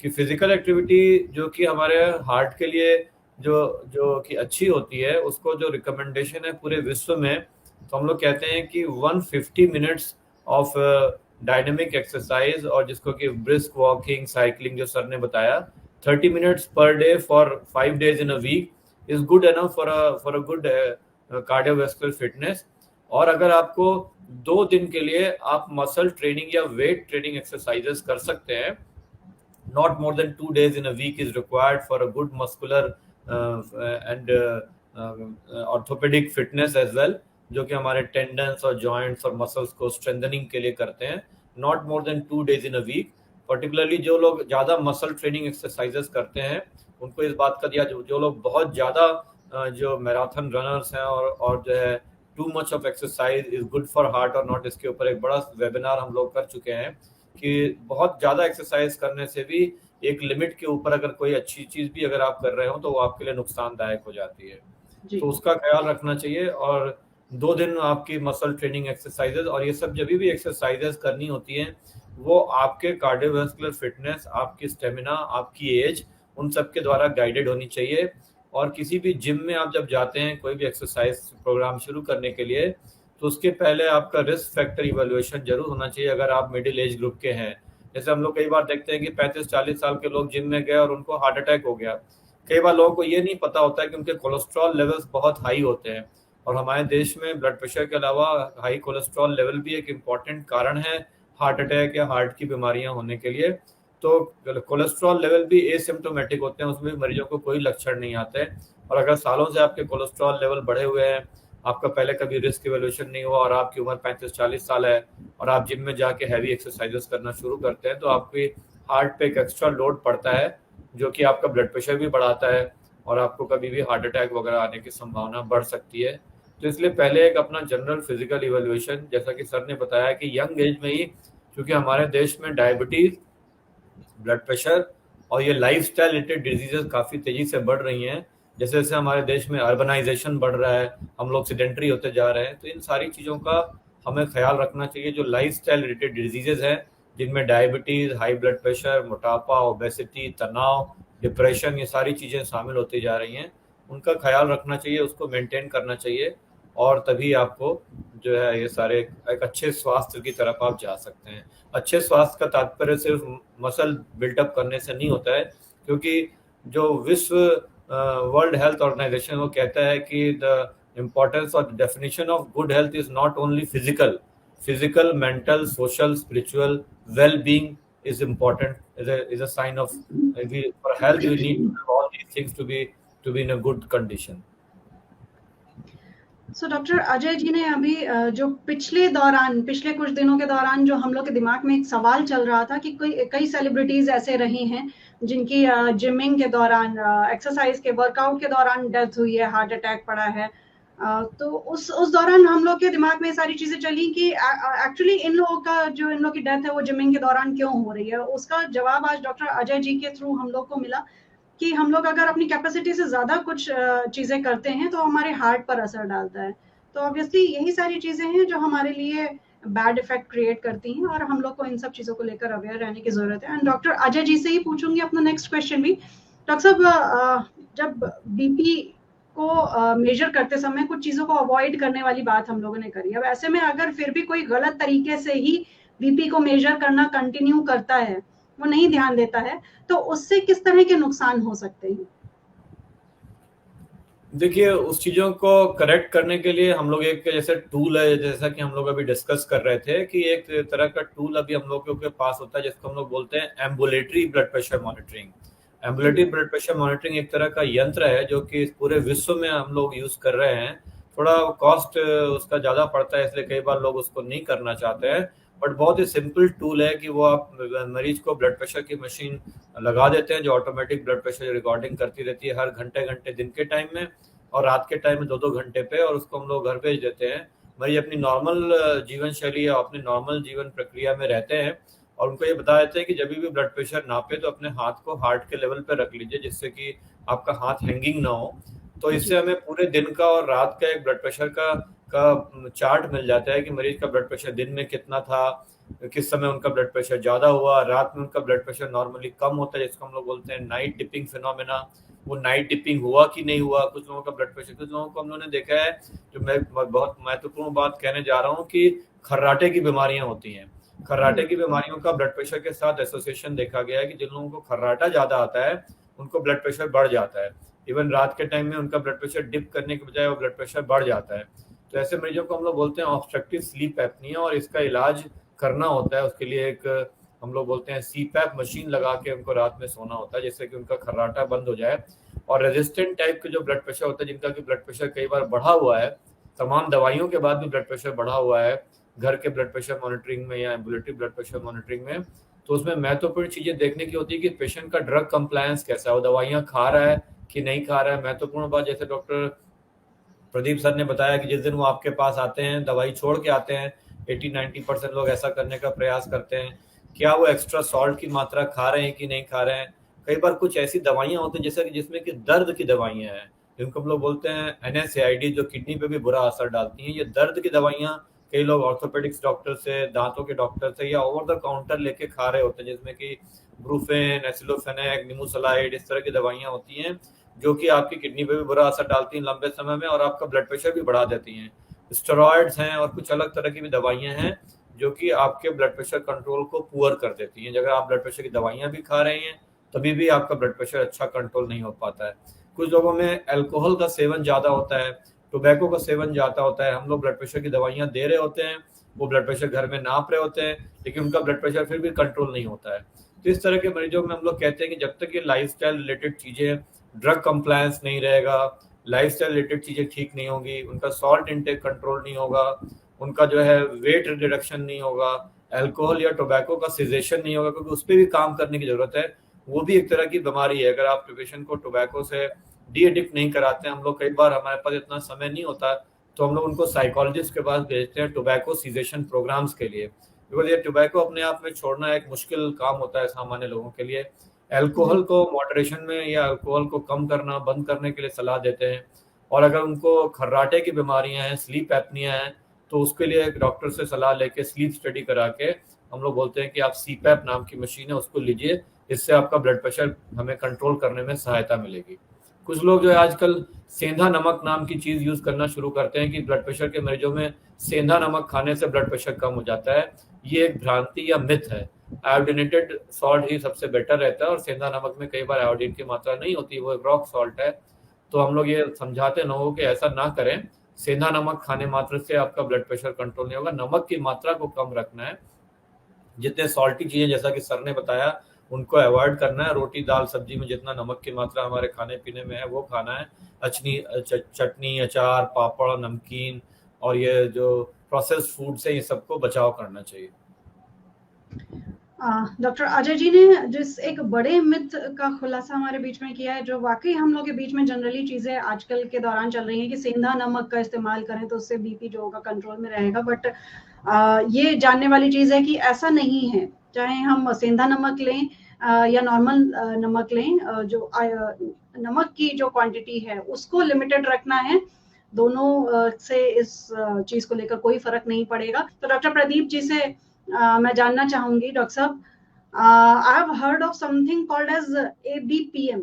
कि फिजिकल एक्टिविटी जो कि हमारे हार्ट के लिए जो कि अच्छी होती है, उसको जो रिकमेंडेशन है पूरे विश्व में, तो हम लोग कहते हैं कि 150 मिनट्स ऑफ डायनेमिक एक्सरसाइज, और जिसको कि ब्रिस्क वॉकिंग, साइकिलिंग जो सर ने बताया, 30 minutes per day for 5 days in a week is good enough for a good cardiovascular fitness. और अगर आपको 2 दिन के लिए आप मसल ट्रेनिंग या वेट ट्रेनिंग एक्सरसाइजेस कर सकते हैं, not more than 2 days in a week is required for a good muscular and orthopedic fitness as well, जो कि हमारे टेंडन्स और जॉइंट्स और मसल्स को स्ट्रेंथनिंग के लिए करते हैं। Not more than 2 days in a week. Particularly जो लोग ज़्यादा मसल ट्रेनिंग एक्सरसाइजेस करते हैं उनको इस बात का दिया, जो लोग बहुत ज़्यादा जो मैराथन रनर्स हैं और जो है too much of exercise is good for heart और नॉट, इसके ऊपर एक बड़ा वेबिनार हम लोग कर चुके हैं कि बहुत ज़्यादा एक्सरसाइज करने से भी एक लिमिट के ऊपर अगर कोई अच्छी चीज़ भी अगर आप कर रहे हो तो वो आपके लिए नुकसानदायक हो जाती है। तो उसका ख्याल रखना चाहिए। और 2 दिन आपकी मसल ट्रेनिंग एक्सरसाइजेज और ये सब जब भी एक्सरसाइजेज करनी होती हैं, वो आपके कार्डियोवास्कुलर फिटनेस, आपकी स्टेमिना, आपकी एज, उन सब के द्वारा गाइडेड होनी चाहिए। और किसी भी जिम में आप जब जाते हैं कोई भी एक्सरसाइज प्रोग्राम शुरू करने के लिए, तो उसके पहले आपका रिस्क फैक्टर इवैल्यूएशन जरूर होना चाहिए अगर आप मिडिल एज ग्रुप के हैं। जैसे हम लोग कई बार देखते हैं कि 35-40 साल के लोग जिम में गए और उनको हार्ट अटैक हो गया। कई बार लोगों को ये नहीं पता होता है कि उनके कोलेस्ट्रॉल लेवल्स बहुत हाई होते हैं। और हमारे देश में ब्लड प्रेशर के अलावा हाई कोलेस्ट्रॉल लेवल भी एक इम्पॉर्टेंट कारण है हार्ट अटैक या हार्ट की बीमारियां होने के लिए। तो कोलेस्ट्रॉल लेवल भी एसिम्प्टोमेटिक होते हैं, उसमें मरीजों को कोई लक्षण नहीं आते। और अगर सालों से आपके कोलेस्ट्रॉल लेवल बढ़े हुए हैं, आपका पहले कभी रिस्क इवैल्यूएशन नहीं हुआ और आपकी उम्र 35-40 साल है और आप जिम में जाके हैवी एक्सरसाइजेस करना शुरू करते हैं, तो आपकी हार्ट पे एक एक्स्ट्रा लोड पड़ता है जो कि आपका ब्लड प्रेशर भी बढ़ाता है और आपको कभी भी हार्ट अटैक वगैरह आने की संभावना बढ़ सकती है। तो इसलिए पहले एक अपना जनरल फिजिकल इवैल्यूएशन, जैसा कि सर ने बताया कि यंग एज में ही, क्योंकि हमारे देश में डायबिटीज, ब्लड प्रेशर और ये लाइफस्टाइल रिलेटेड डिजीजेस काफ़ी तेज़ी से बढ़ रही हैं। जैसे जैसे हमारे देश में अर्बनाइजेशन बढ़ रहा है, हम लोग सेडेंटरी होते जा रहे हैं, तो इन सारी चीज़ों का हमें ख्याल रखना चाहिए। जो लाइफस्टाइल रिलेटेड डिजीजेज हैं जिनमें डायबिटीज़, हाई ब्लड प्रेशर, मोटापा, ओबेसिटी, तनाव, डिप्रेशन, ये सारी चीज़ें शामिल होती जा रही हैं, उनका ख्याल रखना चाहिए, उसको मेंटेन करना चाहिए। और तभी आपको जो है ये सारे एक अच्छे स्वास्थ्य की तरफ आप जा सकते हैं। अच्छे स्वास्थ्य का तात्पर्य सिर्फ मसल बिल्टअप करने से नहीं होता है, क्योंकि जो विश्व वर्ल्ड हेल्थ ऑर्गेनाइजेशन वो कहता है कि द इम्पोर्टेंस और definition of good health is not only physical, mental, social, spiritual well being is important, is a sign of for health you need to have all these things to be in a good condition. So doctor Ajay ji ने अभी जो पिछले कुछ दिनों के दौरान जो हम लोग के दिमाग में एक सवाल चल रहा था कि कई सेलिब्रिटीज ऐसे रही हैं जिनकी जिमिंग के दौरान, एक्सरसाइज के, वर्कआउट के दौरान डेथ हुई है, हार्ट अटैक पड़ा है। तो उस दौरान हम लोग के दिमाग में सारी चीजें चली कि एक्चुअली इन लोगों की डेथ है वो जिमिंग के दौरान क्यों हो रही है। उसका जवाब आज डॉक्टर अजय जी के थ्रू हम लोग को मिला कि हम लोग अगर अपनी कैपेसिटी से ज्यादा कुछ चीजें करते हैं तो हमारे हार्ट पर असर डालता है। तो ऑब्वियसली यही सारी चीजें हैं जो हमारे लिए बैड इफेक्ट क्रिएट करती हैं और हम लोग को इन सब चीजों को लेकर अवेयर रहने की जरूरत है। एंड डॉक्टर अजय जी से ही पूछूंगी अपना नेक्स्ट क्वेश्चन भी। डॉक्टर साहब, जब बीपी को मेजर करते समय कुछ चीजों को अवॉइड करने वाली बात हम लोगों ने करी, अब ऐसे में अगर फिर भी कोई गलत तरीके से ही बीपी को मेजर करना कंटिन्यू करता है, वो नहीं ध्यान देता है, तो उससे किस तरह के नुकसान हो सकते हैं? देखिए, उस चीजों को करेक्ट करने के लिए हम लोग एक जैसे टूल है, जैसा कि हम लोग अभी डिस्कस कर रहे थे कि एक तरह का टूल अभी हम लोग के पास होता है जिसको हम लोग बोलते हैं ambulatory blood pressure monitoring. Ambulatory blood pressure monitoring एक तरह का यंत्र है जो कि पूरे विश्व में हम लोग यूज कर रहे हैं। थोड़ा कॉस्ट उसका ज्यादा पड़ता है, इसलिए कई बार लोग उसको नहीं करना चाहते हैं, बट बहुत ही सिंपल टूल है कि वो आप मरीज को ब्लड प्रेशर की मशीन लगा देते हैं जो ऑटोमेटिक ब्लड प्रेशर रिकॉर्डिंग करती रहती है हर घंटे दिन के टाइम में और रात के टाइम में 2-2 घंटे पे, और उसको हम लोग घर भेज देते हैं। मरीज अपनी नॉर्मल जीवन शैली या अपनी नॉर्मल जीवन प्रक्रिया में रहते हैं और उनको ये बता देते हैं कि जब भी ब्लड प्रेशर नापे तो अपने हाथ को हार्ट के लेवल पे रख लीजिए जिससे कि आपका हाथ हैंगिंग ना हो। तो इससे हमें पूरे दिन का और रात का एक ब्लड प्रेशर का चार्ट मिल जाता है कि मरीज का ब्लड प्रेशर दिन में कितना था, किस समय उनका ब्लड प्रेशर ज्यादा हुआ, रात में उनका ब्लड प्रेशर नॉर्मली कम होता है जिसको हम लोग बोलते हैं नाइट डिपिंग फिनोमेना। वो नाइट डिपिंग हुआ कि नहीं हुआ। कुछ लोगों का ब्लड प्रेशर, कुछ लोगों को हम लोगों ने देखा है, जो मैं बहुत महत्वपूर्ण बात कहने जा रहा हूँ कि खर्राटे की बीमारियां होती हैं। खर्राटे की बीमारियों का ब्लड प्रेशर के साथ एसोसिएशन देखा गया है कि जिन लोगों को खर्राटा ज्यादा आता है उनको ब्लड प्रेशर बढ़ जाता है। इवन रात के टाइम में उनका ब्लड प्रेशर डिप करने के बजाय वो ब्लड प्रेशर बढ़ जाता है। तो ऐसे मरीजों को हम लोग बोलते हैं ऑब्स्ट्रक्टिव स्लीप एपनिया, और इसका इलाज करना होता है। उसके लिए एक हम लोग बोलते हैं सीपैप मशीन लगा के उनको रात में सोना होता है जिससे कि उनका खर्राटा बंद हो जाए। और रेजिस्टेंट टाइप के जो ब्लड प्रेशर होता है, जिनका कि ब्लड प्रेशर कई बार बढ़ा हुआ है, तमाम दवाइयों के बाद भी ब्लड प्रेशर बढ़ा हुआ है घर के ब्लड प्रेशर मॉनिटरिंग में या एम्बुलेटरी ब्लड प्रेशर मॉनिटरिंग में, तो उसमें महत्वपूर्ण चीजें देखने की होती है कि पेशेंट का ड्रग कंप्लायंस कैसा है, वो दवाइयां खा रहा है कि नहीं खा रहा है। महत्वपूर्ण बात, जैसे डॉक्टर प्रदीप सर ने बताया कि जिस दिन वो आपके पास आते हैं दवाई छोड़ के आते हैं, 80-90% लोग ऐसा करने का प्रयास करते हैं, क्या वो एक्स्ट्रा सॉल्ट की मात्रा खा रहे हैं कि नहीं खा रहे हैं। कई बार कुछ ऐसी दवाइयां होती हैं जैसे कि जिसमें कि दर्द की दवाइयां हैं, जिनको हम लोग बोलते हैं NSAID, जो किडनी पे भी बुरा असर डालती हैं। ये दर्द की दवाइयां कई लोग ऑर्थोपेडिक्स डॉक्टर से, दांतों के डॉक्टर से या ओवर द काउंटर लेके खा रहे होते हैं, जिसमें कि ब्रूफेन, एसिलोफेनेक, निमोसलाइड, इस तरह की दवाइयां होती हैं जो कि आपकी किडनी पे भी बुरा असर डालती हैं लंबे समय में और आपका ब्लड प्रेशर भी बढ़ा देती हैं। स्टेरॉइड्स हैं और कुछ अलग तरह की भी दवाइयां हैं जो कि आपके ब्लड प्रेशर कंट्रोल को पुअर कर देती हैं। अगर आप ब्लड प्रेशर की दवाइयां भी खा रहे हैं तभी भी आपका ब्लड प्रेशर अच्छा कंट्रोल नहीं हो पाता है। कुछ लोगों में अल्कोहल का सेवन ज्यादा होता है, टोबैको का सेवन ज्यादा होता है। हम लोग ब्लड प्रेशर की दवाइयां दे रहे होते हैं, वो ब्लड प्रेशर घर में नाप रहे होते हैं, लेकिन उनका ब्लड प्रेशर फिर भी कंट्रोल नहीं होता है। तो इस तरह के मरीजों में हम लोग कहते हैं कि जब तक ये लाइफस्टाइल रिलेटेड चीजें, ड्रग कंप्लायंस नहीं रहेगा, लाइफस्टाइल रिलेटेड चीजें ठीक नहीं होगी, उनका सॉल्ट इंटेक कंट्रोल नहीं होगा, उनका जो है वेट रिडक्शन नहीं होगा, अल्कोहल या टोबैको का सीजेशन नहीं होगा, क्योंकि उस पर भी काम करने की जरूरत है। वो भी एक तरह की बीमारी है। अगर आप पेशेंट को टोबैको से डी एडिक्ट नहीं कराते हैं, हम लोग कई बार, हमारे पास इतना समय नहीं होता, तो हम लोग उनको साइकोलॉजिस्ट के पास भेजते हैं टोबैको सीजेशन प्रोग्राम्स के लिए, बिकॉज ये टोबैको अपने आप में छोड़ना एक मुश्किल काम होता है सामान्य लोगों के लिए। अल्कोहल को मॉडरेशन में या अल्कोहल को कम करना, बंद करने के लिए सलाह देते हैं। और अगर उनको खर्राटे की बीमारियां हैं, स्लीप एपनिया है, तो उसके लिए एक डॉक्टर से सलाह लेके स्लीप स्टडी करा के हम लोग बोलते हैं कि आप सीपैप नाम की मशीन है उसको लीजिए, इससे आपका ब्लड प्रेशर हमें कंट्रोल करने में सहायता मिलेगी। कुछ लोग जो है आजकल सेंधा नमक नाम की चीज यूज करना शुरू करते हैं कि ब्लड प्रेशर के मरीजों में सेंधा नमक खाने से ब्लड प्रेशर कम हो जाता है। ये एक भ्रांति या मिथ है। आयोडीनेटेड सॉल्ट ही सबसे बेटर रहता है और सेंधा नमक में कई बार आयोडीन की मात्रा नहीं होती, वो एक रॉक सॉल्ट है। तो हम लोग ये समझाते लोगों कि ऐसा ना करें, सेंधा नमक खाने मात्र से आपका ब्लड प्रेशर कंट्रोल नहीं होगा, नमक की मात्रा को कम रखना है। जितने सॉल्टी चीजें जैसा कि सर ने बताया उनको अवॉइड करना है। रोटी दाल सब्जी में जितना नमक की मात्रा हमारे खाने पीने में है वो खाना है। चटनी, अचार, पापड़, नमकीन और ये जो प्रोसेस्ड फूड से ये सबको बचाव करना चाहिए। डॉक्टर अजय जी ने जिस एक बड़े मिथ का खुलासा हमारे बीच में किया है, जो वाकई हम लोग के बीच में जनरली चीजें आजकल के दौरान चल रही हैं कि सेंधा नमक का इस्तेमाल करें तो उससे बीपी जो होगा कंट्रोल में रहेगा, बट ये जानने वाली चीज है कि ऐसा नहीं है। चाहे हम सेंधा नमक लें या नॉर्मल नमक लें, जो नमक की जो क्वांटिटी है उसको लिमिटेड रखना है। दोनों से इस चीज को लेकर कोई फर्क नहीं पड़ेगा। तो डॉक्टर प्रदीप जी से मैं जानना चाहूंगी, डॉक्टर साहब, I have heard of something called as ABPM।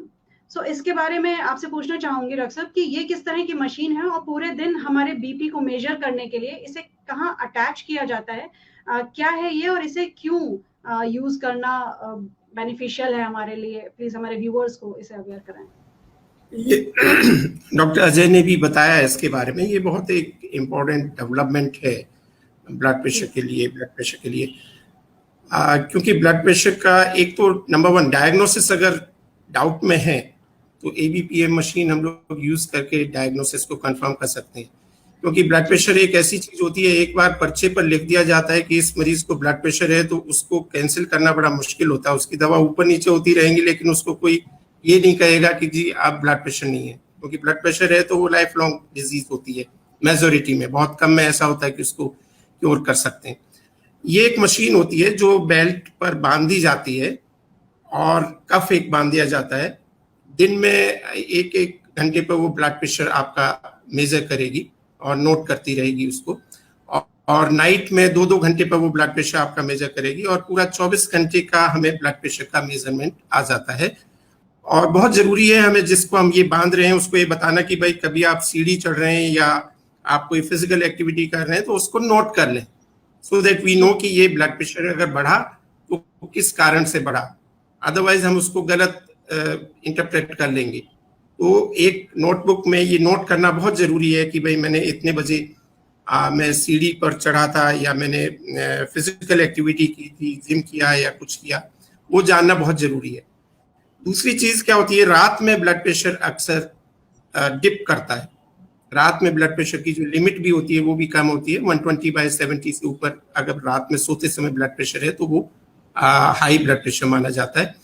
So इसके बारे में आपसे पूछना चाहूंगी डॉक्टर साहब कि ये किस तरह की मशीन है और पूरे दिन हमारे बीपी को मेजर करने के लिए इसे कहाँ अटैच किया जाता है, क्या है ये और इसे क्यों यूज करना बेनिफिशियल है हमारे लिए? प्लीज हमारे व्यूअर्स को इसे अवेयर कराएं। ये डॉक्टर अजय ने भी बताया इसके बारे में। ये बहुत एक इम्पोर्टेंट डेवलपमेंट है ब्लड प्रेशर के लिए, क्योंकि ब्लड प्रेशर का एक तो नंबर 1 डायग्नोसिस अगर डाउट में है तो ABPM मशीन हम लोग यूज करके डायग्नोसिस को कंफर्म कर सकते हैं। क्योंकि ब्लड प्रेशर एक ऐसी चीज होती है, एक बार पर्चे पर लिख दिया जाता है कि इस मरीज को ब्लड प्रेशर है तो उसको कैंसिल करना बड़ा मुश्किल होता है। उसकी दवा ऊपर नीचे होती रहेंगी लेकिन उसको कोई ये नहीं कहेगा कि जी आप ब्लड प्रेशर नहीं है, क्योंकि ब्लड प्रेशर है तो वो लाइफ लॉन्ग डिजीज होती है। मेजोरिटी में, बहुत कम में ऐसा होता है कि उसको क्योर कर सकते हैं। ये एक मशीन होती है जो बेल्ट पर बांधी जाती है और कफ एक बांध दिया जाता है। दिन में एक घंटे पर वो ब्लड प्रेशर आपका मेजर करेगी और नोट करती रहेगी उसको, और नाइट में 2-2 घंटे पर वो ब्लड प्रेशर आपका मेजर करेगी और पूरा 24 घंटे का हमें ब्लड प्रेशर का मेजरमेंट आ जाता है। और बहुत जरूरी है हमें, जिसको हम ये बांध रहे हैं उसको ये बताना कि भाई कभी आप सीढ़ी चढ़ रहे हैं या आप कोई फिजिकल एक्टिविटी कर रहे हैं तो उसको नोट कर लें, सो दैट वी नो कि ये ब्लड प्रेशर अगर बढ़ा तो किस कारण से बढ़ा, अदरवाइज हम उसको गलत इंटरप्रेट कर लेंगे। तो एक नोटबुक में ये नोट करना बहुत जरूरी है कि भाई मैंने इतने बजे मैं सीढ़ी पर चढ़ा था या मैंने फिजिकल एक्टिविटी की थी, जिम किया या कुछ किया, वो जानना बहुत जरूरी है। दूसरी चीज क्या होती है, रात में ब्लड प्रेशर अक्सर डिप करता है। रात में ब्लड प्रेशर की जो लिमिट भी होती है वो भी कम होती है। 120/70 से ऊपर अगर रात में सोते समय ब्लड प्रेशर है तो वो हाई ब्लड प्रेशर माना जाता है।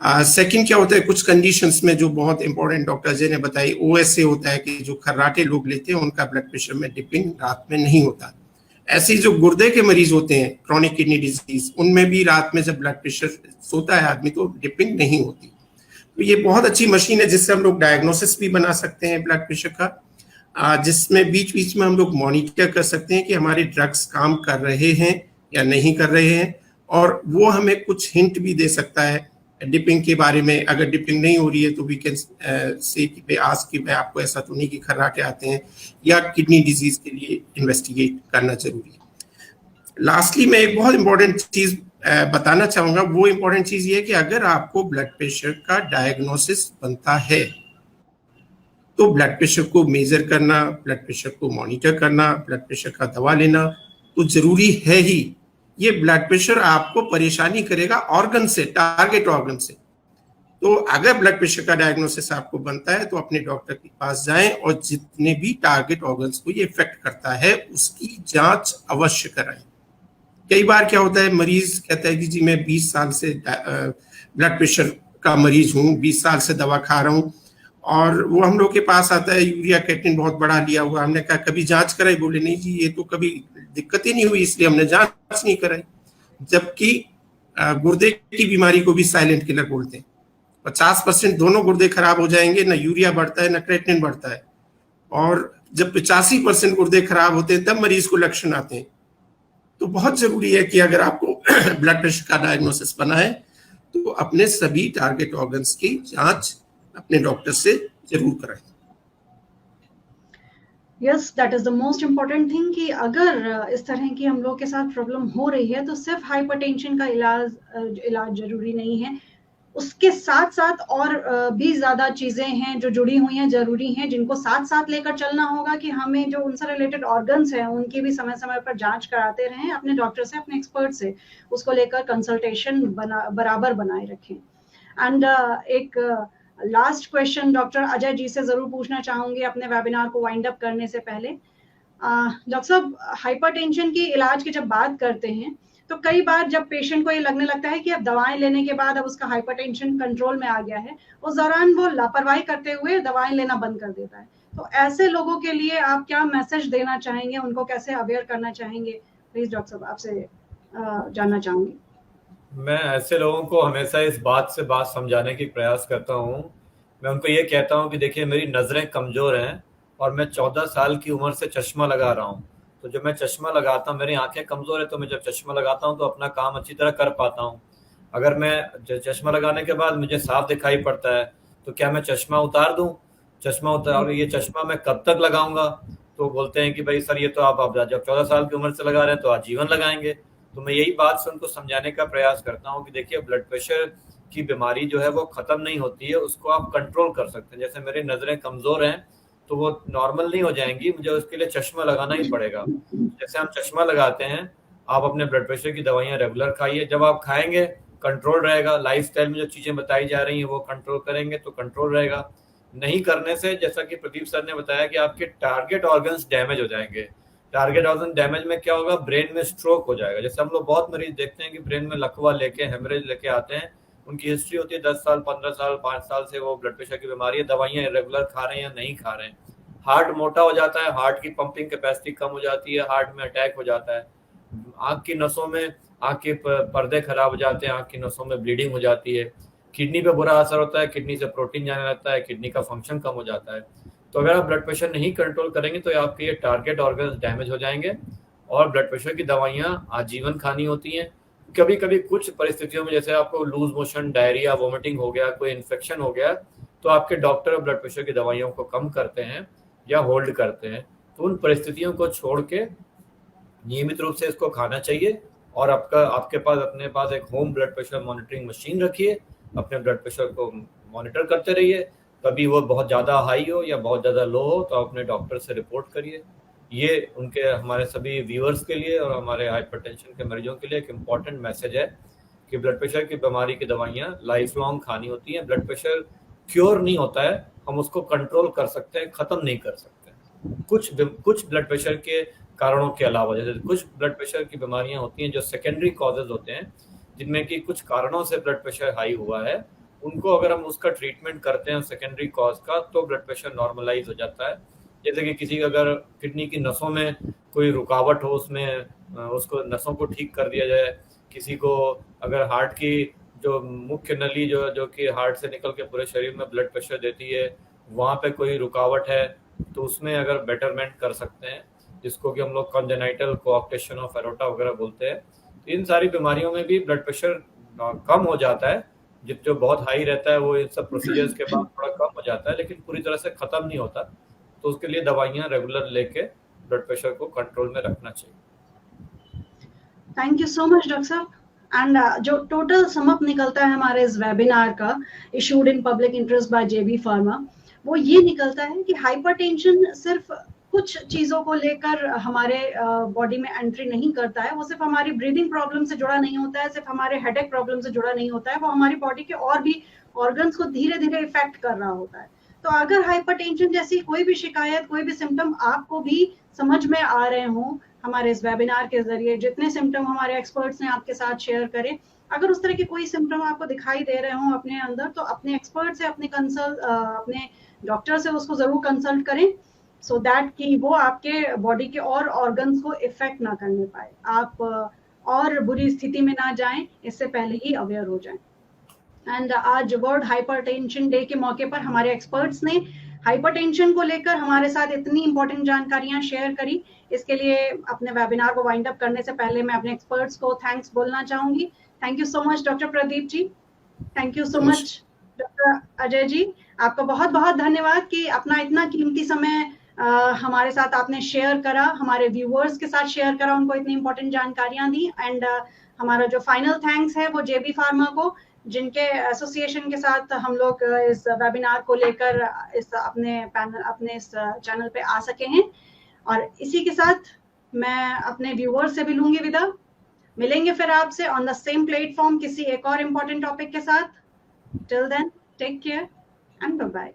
सेकंड क्या होता है, कुछ कंडीशंस में जो बहुत इंपॉर्टेंट डॉक्टर जी ने बताई, OSA होता है कि जो खर्राटे लोग लेते हैं उनका ब्लड प्रेशर में डिपिंग रात में नहीं होता। ऐसे जो गुर्दे के मरीज होते हैं, क्रॉनिक किडनी डिजीज, उनमें भी रात में जब ब्लड प्रेशर सोता है आदमी तो डिपिंग नहीं होती। तो ये बहुत अच्छी मशीन है जिससे हम लोग डायग्नोसिस भी बना सकते हैं ब्लड प्रेशर का, जिसमें बीच बीच में हम लोग मॉनिटर कर सकते हैं कि हमारे ड्रग्स काम कर रहे हैं या नहीं कर रहे हैं, और वो हमें कुछ हिंट भी दे सकता है डिपिंग के बारे में। अगर डिपिंग नहीं हो रही है तो वी कैन से कि भाई आज की भाई आपको ऐसा तो नहीं कि खर्राटे आते हैं, या किडनी डिजीज के लिए इन्वेस्टिगेट करना जरूरी है। लास्टली मैं एक बहुत इंपॉर्टेंट चीज बताना चाहूंगा। वो इंपॉर्टेंट चीज ये है कि अगर आपको ब्लड प्रेशर का डायग्नोसिस बनता है तो ब्लड प्रेशर को मेजर करना, ब्लड प्रेशर को मॉनिटर करना, ब्लड प्रेशर का दवा लेना तो जरूरी है ही। ये ब्लड प्रेशर आपको परेशानी करेगा ऑर्गन से, टारगेट ऑर्गन से। तो अगर ब्लड प्रेशर का डायग्नोसिस आपको बनता है तो अपने डॉक्टर के पास जाएं और जितने भी टारगेट ऑर्गन्स को ये इफेक्ट करता है उसकी जांच अवश्य कराएं। कई बार क्या होता है, मरीज कहता है कि जी मैं 20 साल से ब्लड प्रेशर का मरीज हूँ, 20 साल से दवा खा रहा हूँ, और वो हम लोग के पास आता है यूरिया क्रिएटिनिन बहुत बढ़ा लिया हुआ। हमने कहा कभी जांच कराई? बोले नहीं जी ये तो कभी दिक्कत ही नहीं हुई इसलिए हमने जांच नहीं कराई। जबकि गुर्दे की बीमारी को भी साइलेंट किलर बोलते हैं। 50% दोनों गुर्दे खराब हो जाएंगे, ना यूरिया बढ़ता है ना क्रिएटिनिन बढ़ता है, और जब 85% गुर्दे खराब होते हैं तब मरीज को लक्षण आते हैं। तो बहुत जरूरी है कि अगर आपको ब्लड प्रेशर का डायग्नोसिस बना है तो अपने सभी टारगेट ऑर्गन्स की जांच अपने डॉक्टर से जरूर कराएं। Yes, that is the most important thing कि अगर इस तरह की हम लोग के साथ प्रॉब्लम हो रही है तो सिर्फ हाइपरटेंशन का इलाज जरूरी नहीं है। उसके साथ साथ और भी ज्यादा चीजें हैं जो जुड़ी हुई हैं, जरूरी हैं, जिनको साथ साथ लेकर चलना होगा कि हमें जो उनसे रिलेटेड ऑर्गन्स हैं उनकी भी समय समय पर जांच कराते रहें अपने डॉक्टर से, अपने एक्सपर्ट से, उसको लेकर कंसल्टेशन बराबर बनाए रखें। एंड एक लास्ट क्वेश्चन डॉक्टर अजय जी से जरूर पूछना चाहूंगी अपने वेबिनार को वाइंड अप करने से पहले। डॉक्टर साहब, हाइपरटेंशन की इलाज की जब बात करते हैं तो कई बार जब पेशेंट को ये लगने लगता है कि अब दवाएं लेने के बाद अब उसका हाइपरटेंशन कंट्रोल में आ गया है, उस दौरान वो लापरवाही करते हुए दवाएं लेना बंद कर देता है। तो ऐसे लोगों के लिए आप क्या मैसेज देना चाहेंगे, उनको कैसे अवेयर करना चाहेंगे? प्लीज डॉक्टर साहब आपसे जानना चाहूंगी। मैं ऐसे लोगों को हमेशा इस बात से बात समझाने की प्रयास करता हूँ। मैं उनको ये कहता हूँ कि देखिए, मेरी नज़रें कमज़ोर हैं और मैं 14 साल की उम्र से चश्मा लगा रहा हूँ। तो जब मैं चश्मा लगाता हूँ, मेरी आंखें कमज़ोर है, तो मैं जब चश्मा लगाता हूँ तो अपना काम अच्छी तरह कर पाता हूँ। अगर मैं चश्मा लगाने के बाद मुझे साफ दिखाई पड़ता है, तो क्या मैं चश्मा उतार दूँ? चश्मा उतार, ये चश्मा मैं कब तक लगाऊंगा? तो बोलते हैं कि भाई सर, ये तो आप जब 14 साल की उम्र से लगा रहे हैं तो आजीवन लगाएंगे। तो मैं यही बात से उनको समझाने का प्रयास करता हूँ कि देखिए, ब्लड प्रेशर की बीमारी जो है वो खत्म नहीं होती है, उसको आप कंट्रोल कर सकते हैं। जैसे मेरी नजरें कमजोर हैं तो वो नॉर्मल नहीं हो जाएंगी, मुझे उसके लिए चश्मा लगाना ही पड़ेगा। जैसे हम चश्मा लगाते हैं, आप अपने ब्लड प्रेशर की दवाइयाँ रेगुलर खाइए। जब आप खाएंगे कंट्रोल रहेगा, लाइफस्टाइल में जो चीजें बताई जा रही हैं वो कंट्रोल करेंगे तो कंट्रोल रहेगा। नहीं करने से, जैसा कि प्रदीप सर ने बताया, कि आपके टारगेट ऑर्गन्स डैमेज हो जाएंगे। टारगेट ऑर्गन डैमेज में क्या होगा? ब्रेन में स्ट्रोक हो जाएगा। जैसे हम लोग बहुत मरीज देखते हैं कि ब्रेन में लकवा लेके, हेमरेज लेके आते हैं, उनकी हिस्ट्री होती है 10 साल, 15 साल, 5 साल से वो ब्लड प्रेशर की बीमारी है, दवाइयां रेगुलर खा रहे हैं या नहीं खा रहे हैं। हार्ट मोटा हो जाता है, हार्ट की पंपिंग कैपेसिटी कम हो जाती है, हार्ट में अटैक हो जाता है। आंख की नसों में, आंख के पर्दे खराब हो जाते हैं, आंख की नसों में ब्लीडिंग हो जाती है। किडनी पे बुरा असर होता है, किडनी से प्रोटीन जाने लगता है, किडनी का फंक्शन कम हो जाता है। तो अगर आप ब्लड प्रेशर नहीं कंट्रोल करेंगे तो आपके ये टारगेट ऑर्गन्स डैमेज हो जाएंगे और ब्लड प्रेशर की दवाइयाँ आजीवन खानी होती हैं। कभी कभी कुछ परिस्थितियों में, जैसे आपको लूज मोशन, डायरिया, वोमिटिंग हो गया, कोई इन्फेक्शन हो गया, तो आपके डॉक्टर ब्लड प्रेशर की दवाइयों को कम करते हैं या होल्ड करते हैं। तो उन परिस्थितियों को छोड़ के नियमित रूप से इसको खाना चाहिए। और आपके पास अपने पास एक home blood pressure monitoring machine रखिए, अपने ब्लड प्रेशर को मॉनिटर करते रहिए। कभी वो बहुत ज़्यादा हाई हो या बहुत ज़्यादा लो हो तो अपने डॉक्टर से रिपोर्ट करिए। ये उनके, हमारे सभी व्यूअर्स के लिए और हमारे हाइपरटेंशन के मरीजों के लिए एक इम्पॉर्टेंट मैसेज है कि ब्लड प्रेशर की बीमारी की दवाइयाँ लाइफ लॉन्ग खानी होती हैं। ब्लड प्रेशर क्योर नहीं होता है, हम उसको कंट्रोल कर सकते हैं, ख़त्म नहीं कर सकते। कुछ ब्लड प्रेशर के कारणों के अलावा, जैसे कुछ ब्लड प्रेशर की बीमारियां होती हैं जो सेकेंडरी कॉजेज होते हैं, जिनमें कि कुछ कारणों से ब्लड प्रेशर हाई हुआ है, उनको अगर हम उसका ट्रीटमेंट करते हैं सेकेंडरी कॉज का, तो ब्लड प्रेशर नॉर्मलाइज हो जाता है। जैसे कि किसी अगर किडनी की नसों में कोई रुकावट हो, उसमें उसको नसों को ठीक कर दिया जाए। किसी को अगर हार्ट की जो मुख्य नली जो कि हार्ट से निकल के पूरे शरीर में ब्लड प्रेशर देती है, वहाँ पे कोई रुकावट है तो उसमें अगर बेटरमेंट कर सकते हैं, जिसको कि हम लोग कंजेनाइटल कोऑक्टेशन ऑफ एरोटा वगैरह बोलते हैं। तो इन सारी बीमारियों में भी ब्लड प्रेशर कम हो जाता है। जो बहुत हाई रहता है वो इन सब प्रोसीजर्स के बाद थोड़ा कम हो जाता है, लेकिन पूरी तरह से खत्म नहीं होता। तो उसके लिए दवाइयाँ रेगुलर लेके ब्लड प्रेशर को कंट्रोल में रखना चाहिए। Thank you so much doctor साहब। एंड जो टोटल समअप निकलता है हमारे इस वेबिनार का, issued in public interest by JB pharma, वो ये निकलता है कि हाइपरटेंशन सिर्फ कुछ चीजों को लेकर हमारे बॉडी में एंट्री नहीं करता है। वो सिर्फ हमारी ब्रीदिंग प्रॉब्लम से जुड़ा नहीं होता है, सिर्फ हमारे हेडेक प्रॉब्लम से जुड़ा नहीं होता है, वो हमारी बॉडी के और भी ऑर्गन्स को धीरे धीरे इफेक्ट कर रहा होता है। तो अगर हाइपरटेंशन जैसी कोई भी शिकायत, कोई भी सिम्टम आपको भी समझ में आ रहे हों, हमारे इस वेबिनार के जरिए जितने सिम्टम हमारे एक्सपर्ट्स ने आपके साथ शेयर करे, अगर उस तरह के कोई सिम्टम आपको दिखाई दे रहे हो अपने अंदर, तो अपने एक्सपर्ट से, अपने डॉक्टर से उसको जरूर कंसल्ट करें, सो दैट कि वो आपके बॉडी के और ऑर्गन्स को इफेक्ट ना करने पाए, आप और बुरी स्थिति में ना जाएं, इससे पहले ही अवेयर हो जाएं। एंड आज वर्ल्ड हाइपरटेंशन डे के मौके पर हमारे एक्सपर्ट्स ने हाइपरटेंशन को लेकर हमारे साथ इतनी इंपॉर्टेंट जानकारियां शेयर करी। इसके लिए अपने वेबिनार को वाइंड अप करने से पहले मैं अपने एक्सपर्ट्स को थैंक्स बोलना चाहूंगी। Thank you so much doctor Pradeep ji, thank you so much doctor Ajay ji, आपका बहुत बहुत धन्यवाद कि अपना इतना कीमती समय हमारे साथ आपने शेयर करा, हमारे व्यूअर्स के साथ शेयर करा, उनको इतनी इंपॉर्टेंट जानकारियां दी। एंड हमारा जो फाइनल थैंक्स है वो जेबी फार्मा को, जिनके एसोसिएशन के साथ हम लोग इस वेबिनार को लेकर इस अपने इस चैनल पे आ सके हैं। और इसी के साथ मैं अपने व्यूअर्स से भी लूंगी विदा। मिलेंगे फिर आपसे ऑन द सेम प्लेटफॉर्म किसी एक और इम्पोर्टेंट टॉपिक के साथ। Till then take care and bye bye.